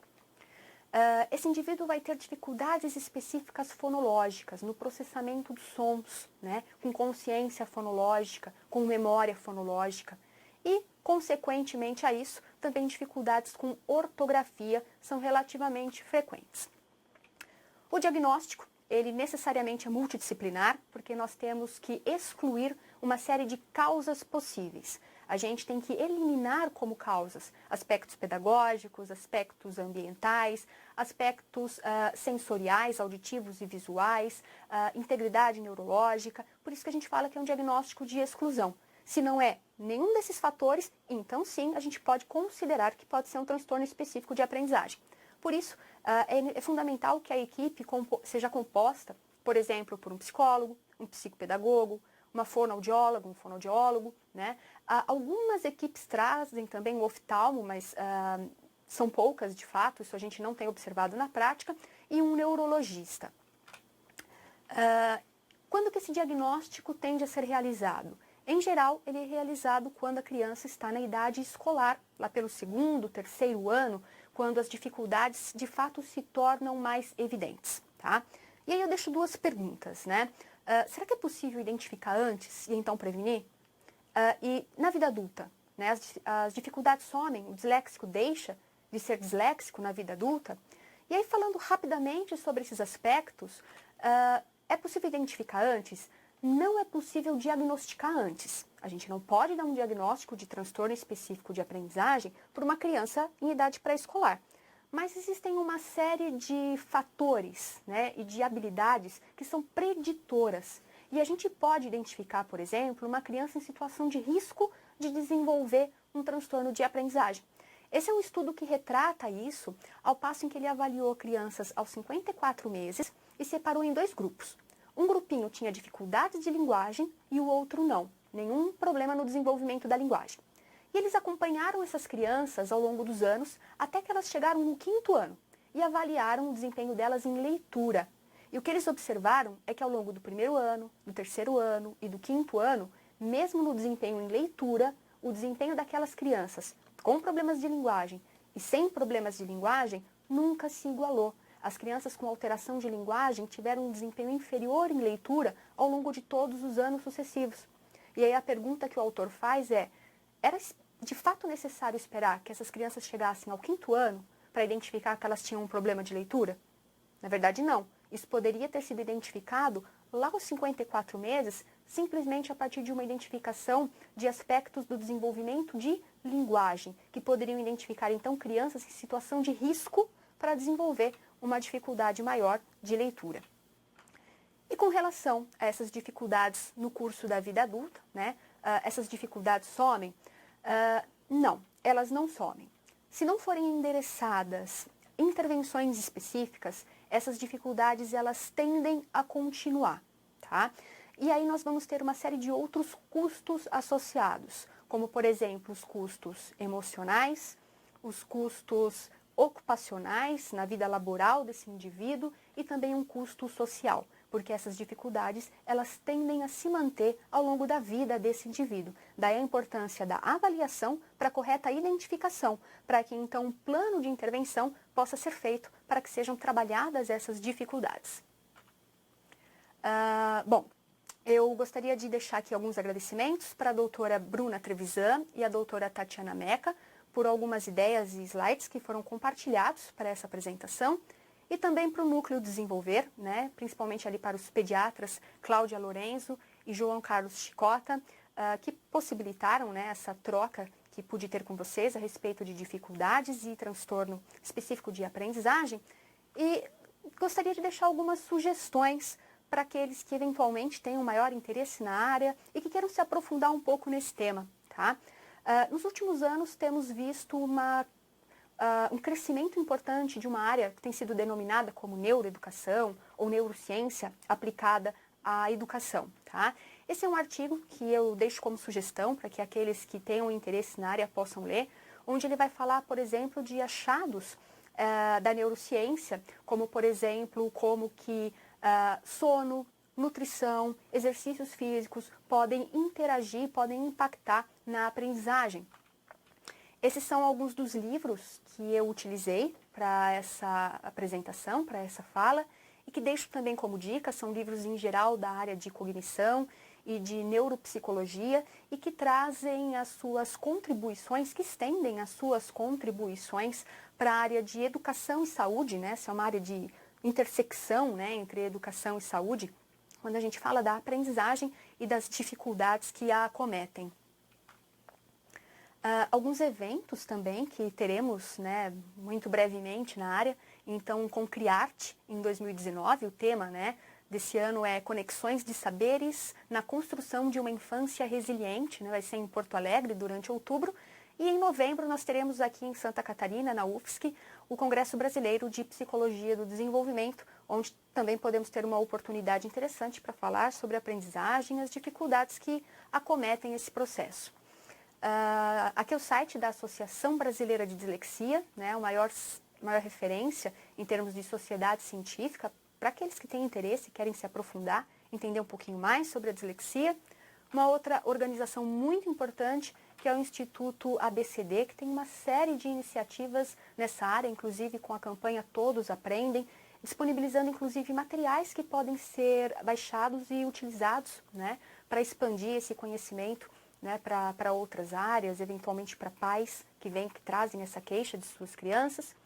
Esse indivíduo vai ter dificuldades específicas fonológicas no processamento dos sons, né, com consciência fonológica, com memória fonológica. E, consequentemente a isso, também dificuldades com ortografia são relativamente frequentes. O diagnóstico, ele necessariamente é multidisciplinar, porque nós temos que excluir uma série de causas possíveis. A gente tem que eliminar como causas aspectos pedagógicos, aspectos ambientais, aspectos sensoriais, auditivos e visuais, integridade neurológica. Por isso que a gente fala que é um diagnóstico de exclusão. Se não é nenhum desses fatores, então sim, a gente pode considerar que pode ser um transtorno específico de aprendizagem. Por isso, é fundamental que a equipe seja composta, por exemplo, por um psicólogo, um psicopedagogo, uma fonoaudióloga, um fonoaudiólogo, né? Algumas equipes trazem também o oftalmo, mas são poucas de fato, isso a gente não tem observado na prática, e um neurologista. Quando que esse diagnóstico tende a ser realizado? Em geral, ele é realizado quando a criança está na idade escolar, lá pelo segundo, terceiro ano, quando as dificuldades de fato se tornam mais evidentes, tá? E aí eu deixo duas perguntas, né? Será que é possível identificar antes e então prevenir? E na vida adulta, né, as dificuldades somem, o disléxico deixa de ser disléxico na vida adulta? E aí, falando rapidamente sobre esses aspectos, é possível identificar antes? Não é possível diagnosticar antes. A gente não pode dar um diagnóstico de transtorno específico de aprendizagem para uma criança em idade pré-escolar. Mas existem uma série de fatores, né, e de habilidades que são preditoras. E a gente pode identificar, por exemplo, uma criança em situação de risco de desenvolver um transtorno de aprendizagem. Esse é um estudo que retrata isso, ao passo em que ele avaliou crianças aos 54 meses e separou em dois grupos. Um grupinho tinha dificuldades de linguagem e o outro não, nenhum problema no desenvolvimento da linguagem. E eles acompanharam essas crianças ao longo dos anos até que elas chegaram no 5º ano e avaliaram o desempenho delas em leitura. E o que eles observaram é que ao longo do 1º ano, do 3º ano e do 5º ano, mesmo no desempenho em leitura, o desempenho daquelas crianças com problemas de linguagem e sem problemas de linguagem nunca se igualou. As crianças com alteração de linguagem tiveram um desempenho inferior em leitura ao longo de todos os anos sucessivos. E aí a pergunta que o autor faz é, era de fato necessário esperar que essas crianças chegassem ao 5º ano para identificar que elas tinham um problema de leitura? Na verdade, não. Isso poderia ter sido identificado lá aos 54 meses, simplesmente a partir de uma identificação de aspectos do desenvolvimento de linguagem, que poderiam identificar, então, crianças em situação de risco para desenvolver uma dificuldade maior de leitura. E com relação a essas dificuldades no curso da vida adulta, né, essas dificuldades somem? Não, elas não somem. Se não forem endereçadas intervenções específicas, essas dificuldades elas tendem a continuar, tá? E aí nós vamos ter uma série de outros custos associados, como por exemplo os custos emocionais, os custos ocupacionais na vida laboral desse indivíduo e também um custo social, porque essas dificuldades elas tendem a se manter ao longo da vida desse indivíduo. Daí a importância da avaliação para a correta identificação, para que então um plano de intervenção possa ser feito para que sejam trabalhadas essas dificuldades. Bom, eu gostaria de deixar aqui alguns agradecimentos para a doutora Bruna Trevisan e a doutora Tatiana Meca por algumas ideias e slides que foram compartilhados para essa apresentação e também para o Núcleo Desenvolver, né, principalmente ali para os pediatras Cláudia Lorenzo e João Carlos Chicota, que possibilitaram, né, essa troca que pude ter com vocês a respeito de dificuldades e transtorno específico de aprendizagem. E gostaria de deixar algumas sugestões para aqueles que eventualmente tenham maior interesse na área e que queiram se aprofundar um pouco nesse tema, tá? Nos últimos anos temos visto um crescimento importante de uma área que tem sido denominada como neuroeducação ou neurociência aplicada à educação, tá? Esse é um artigo que eu deixo como sugestão para que aqueles que tenham interesse na área possam ler, onde ele vai falar, por exemplo, de achados da neurociência, como, por exemplo, como que sono, nutrição, exercícios físicos podem interagir, podem impactar na aprendizagem. Esses são alguns dos livros que eu utilizei para essa apresentação, para essa fala, e que deixo também como dica, são livros em geral da área de cognição e de neuropsicologia e que trazem as suas contribuições, que estendem as suas contribuições para a área de educação e saúde, né? Essa é uma área de intersecção, né, entre educação e saúde, quando a gente fala da aprendizagem e das dificuldades que a acometem. Alguns eventos também que teremos, né, muito brevemente na área, então com Criarte em 2019, o tema, né, desse ano é Conexões de Saberes na Construção de uma Infância Resiliente, né, vai ser em Porto Alegre durante outubro, e em novembro nós teremos aqui em Santa Catarina, na UFSC, o Congresso Brasileiro de Psicologia do Desenvolvimento, onde também podemos ter uma oportunidade interessante para falar sobre a aprendizagem e as dificuldades que acometem esse processo. Aqui é o site da Associação Brasileira de Dislexia, né, a maior referência em termos de sociedade científica, para aqueles que têm interesse e querem se aprofundar, entender um pouquinho mais sobre a dislexia. Uma outra organização muito importante, que é o Instituto ABCD, que tem uma série de iniciativas nessa área, inclusive com a campanha Todos Aprendem, disponibilizando inclusive materiais que podem ser baixados e utilizados, né, para expandir esse conhecimento, né, para outras áreas, eventualmente para pais que trazem essa queixa de suas crianças.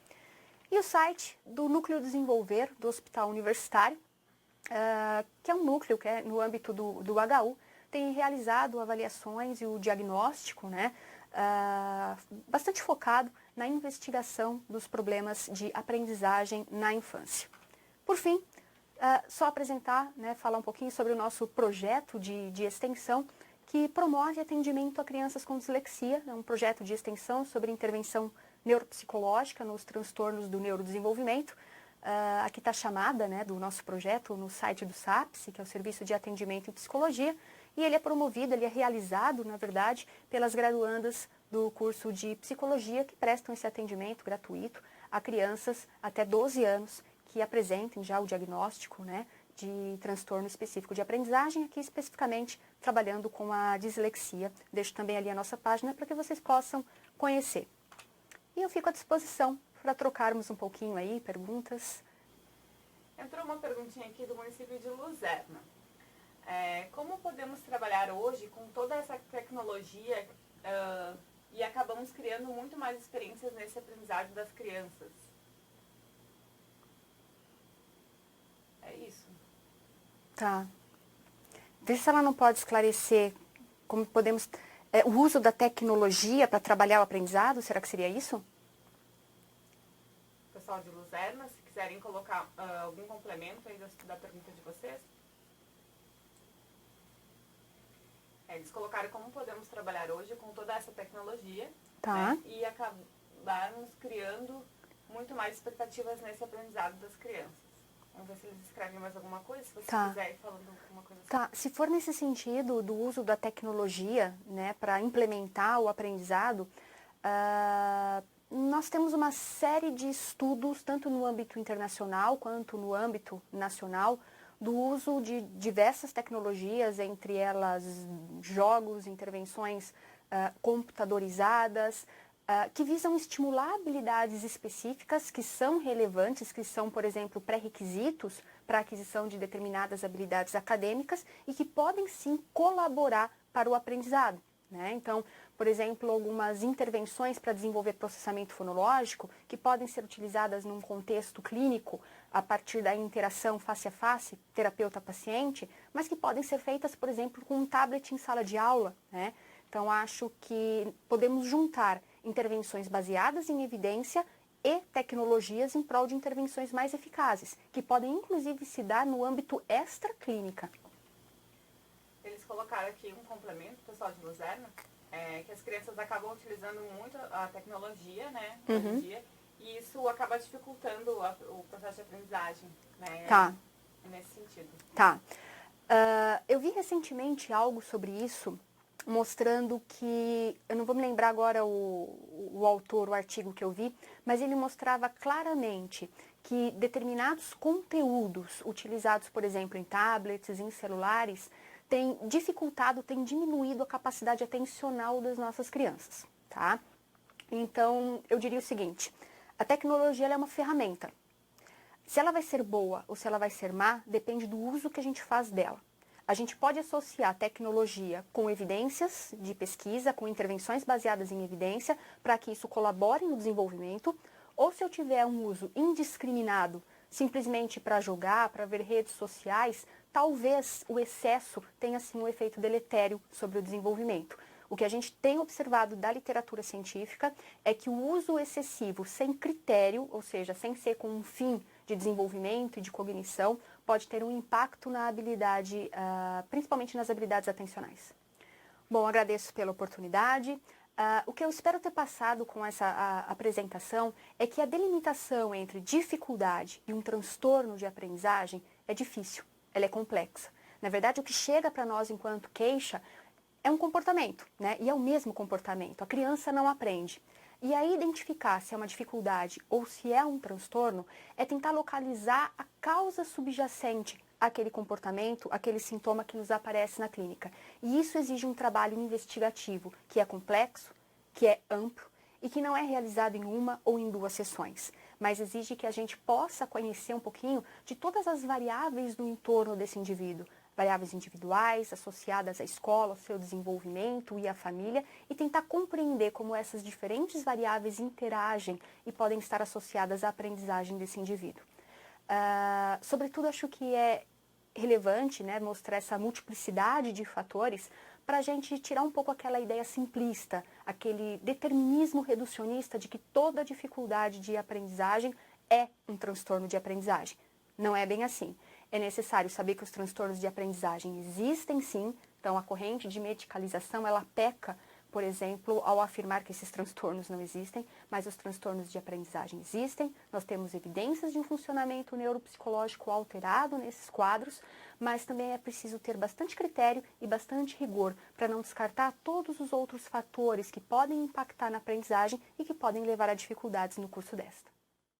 E o site do Núcleo Desenvolver do Hospital Universitário, que é um núcleo que é no âmbito do HU, tem realizado avaliações e o diagnóstico, né, bastante focado na investigação dos problemas de aprendizagem na infância. Por fim, só apresentar, né, falar um pouquinho sobre o nosso projeto de extensão que promove atendimento a crianças com dislexia. É um projeto de extensão sobre intervenção neuropsicológica nos transtornos do neurodesenvolvimento. Aqui está a chamada, né, do nosso projeto no site do SAPS, que é o Serviço de Atendimento em Psicologia, e ele é promovido, ele é realizado, na verdade, pelas graduandas do curso de Psicologia que prestam esse atendimento gratuito a crianças até 12 anos que apresentem já o diagnóstico, né, de transtorno específico de aprendizagem, aqui especificamente trabalhando com a dislexia. Deixo também ali a nossa página para que vocês possam conhecer. E eu fico à disposição para trocarmos um pouquinho aí, perguntas. Entrou uma perguntinha aqui do município de Luzerna. Como podemos trabalhar hoje com toda essa tecnologia e acabamos criando muito mais experiências nesse aprendizado das crianças. É isso. Tá. Vê se ela não pode esclarecer como podemos... o uso da tecnologia para trabalhar o aprendizado, será que seria isso? Pessoal de Luzerna, se quiserem colocar algum complemento aí da pergunta de vocês. Eles colocaram como podemos trabalhar hoje com toda essa tecnologia, Tá. né, e acabarmos criando muito mais expectativas nesse aprendizado das crianças. Vamos ver se eles escrevem mais alguma coisa, se você quiser ir falando alguma coisa assim. Tá, se for nesse sentido do uso da tecnologia, né, para implementar o aprendizado, nós temos uma série de estudos, tanto no âmbito internacional quanto no âmbito nacional, do uso de diversas tecnologias, entre elas jogos, intervenções computadorizadas, que visam estimular habilidades específicas que são relevantes, que são, por exemplo, pré-requisitos para a aquisição de determinadas habilidades acadêmicas e que podem sim colaborar para o aprendizado, né? Então, por exemplo, algumas intervenções para desenvolver processamento fonológico que podem ser utilizadas num contexto clínico a partir da interação face a face, terapeuta-paciente, mas que podem ser feitas, por exemplo, com um tablet em sala de aula, né? Então, acho que podemos juntar intervenções baseadas em evidência e tecnologias em prol de intervenções mais eficazes, que podem inclusive se dar no âmbito extraclínica. Eles colocaram aqui um complemento, pessoal de Luzerna, que as crianças acabam utilizando muito a tecnologia, né, hoje em dia, e isso acaba dificultando o processo de aprendizagem, né, Tá. nesse sentido. Tá. Eu vi recentemente algo sobre isso, mostrando que, eu não vou me lembrar agora o autor, o artigo que eu vi, mas ele mostrava claramente que determinados conteúdos utilizados, por exemplo, em tablets, em celulares, têm dificultado, têm diminuído a capacidade atencional das nossas crianças, tá? Então, eu diria o seguinte, a tecnologia ela é uma ferramenta. Se ela vai ser boa ou se ela vai ser má, depende do uso que a gente faz dela. A gente pode associar tecnologia com evidências de pesquisa, com intervenções baseadas em evidência, para que isso colabore no desenvolvimento, ou se eu tiver um uso indiscriminado, simplesmente para jogar, para ver redes sociais, talvez o excesso tenha sim um efeito deletério sobre o desenvolvimento. O que a gente tem observado da literatura científica é que o uso excessivo sem critério, ou seja, sem ser com um fim de desenvolvimento e de cognição, pode ter um impacto na habilidade, principalmente nas habilidades atencionais. Bom, agradeço pela oportunidade. O que eu espero ter passado com essa apresentação é que a delimitação entre dificuldade e um transtorno de aprendizagem é difícil, ela é complexa. Na verdade, o que chega para nós enquanto queixa é um comportamento, né? E é o mesmo comportamento. A criança não aprende. E aí identificar se é uma dificuldade ou se é um transtorno é tentar localizar a causa subjacente àquele comportamento, aquele sintoma que nos aparece na clínica. E isso exige um trabalho investigativo que é complexo, que é amplo e que não é realizado em uma ou em duas sessões, mas exige que a gente possa conhecer um pouquinho de todas as variáveis do entorno desse indivíduo, variáveis individuais associadas à escola, ao seu desenvolvimento e à família, e tentar compreender como essas diferentes variáveis interagem e podem estar associadas à aprendizagem desse indivíduo. Sobretudo, acho que é relevante, né, mostrar essa multiplicidade de fatores para a gente tirar um pouco aquela ideia simplista, aquele determinismo reducionista de que toda dificuldade de aprendizagem é um transtorno de aprendizagem. Não é bem assim. É necessário saber que os transtornos de aprendizagem existem sim, então a corrente de medicalização ela peca, por exemplo, ao afirmar que esses transtornos não existem, mas os transtornos de aprendizagem existem, nós temos evidências de um funcionamento neuropsicológico alterado nesses quadros, mas também é preciso ter bastante critério e bastante rigor para não descartar todos os outros fatores que podem impactar na aprendizagem e que podem levar a dificuldades no curso desta.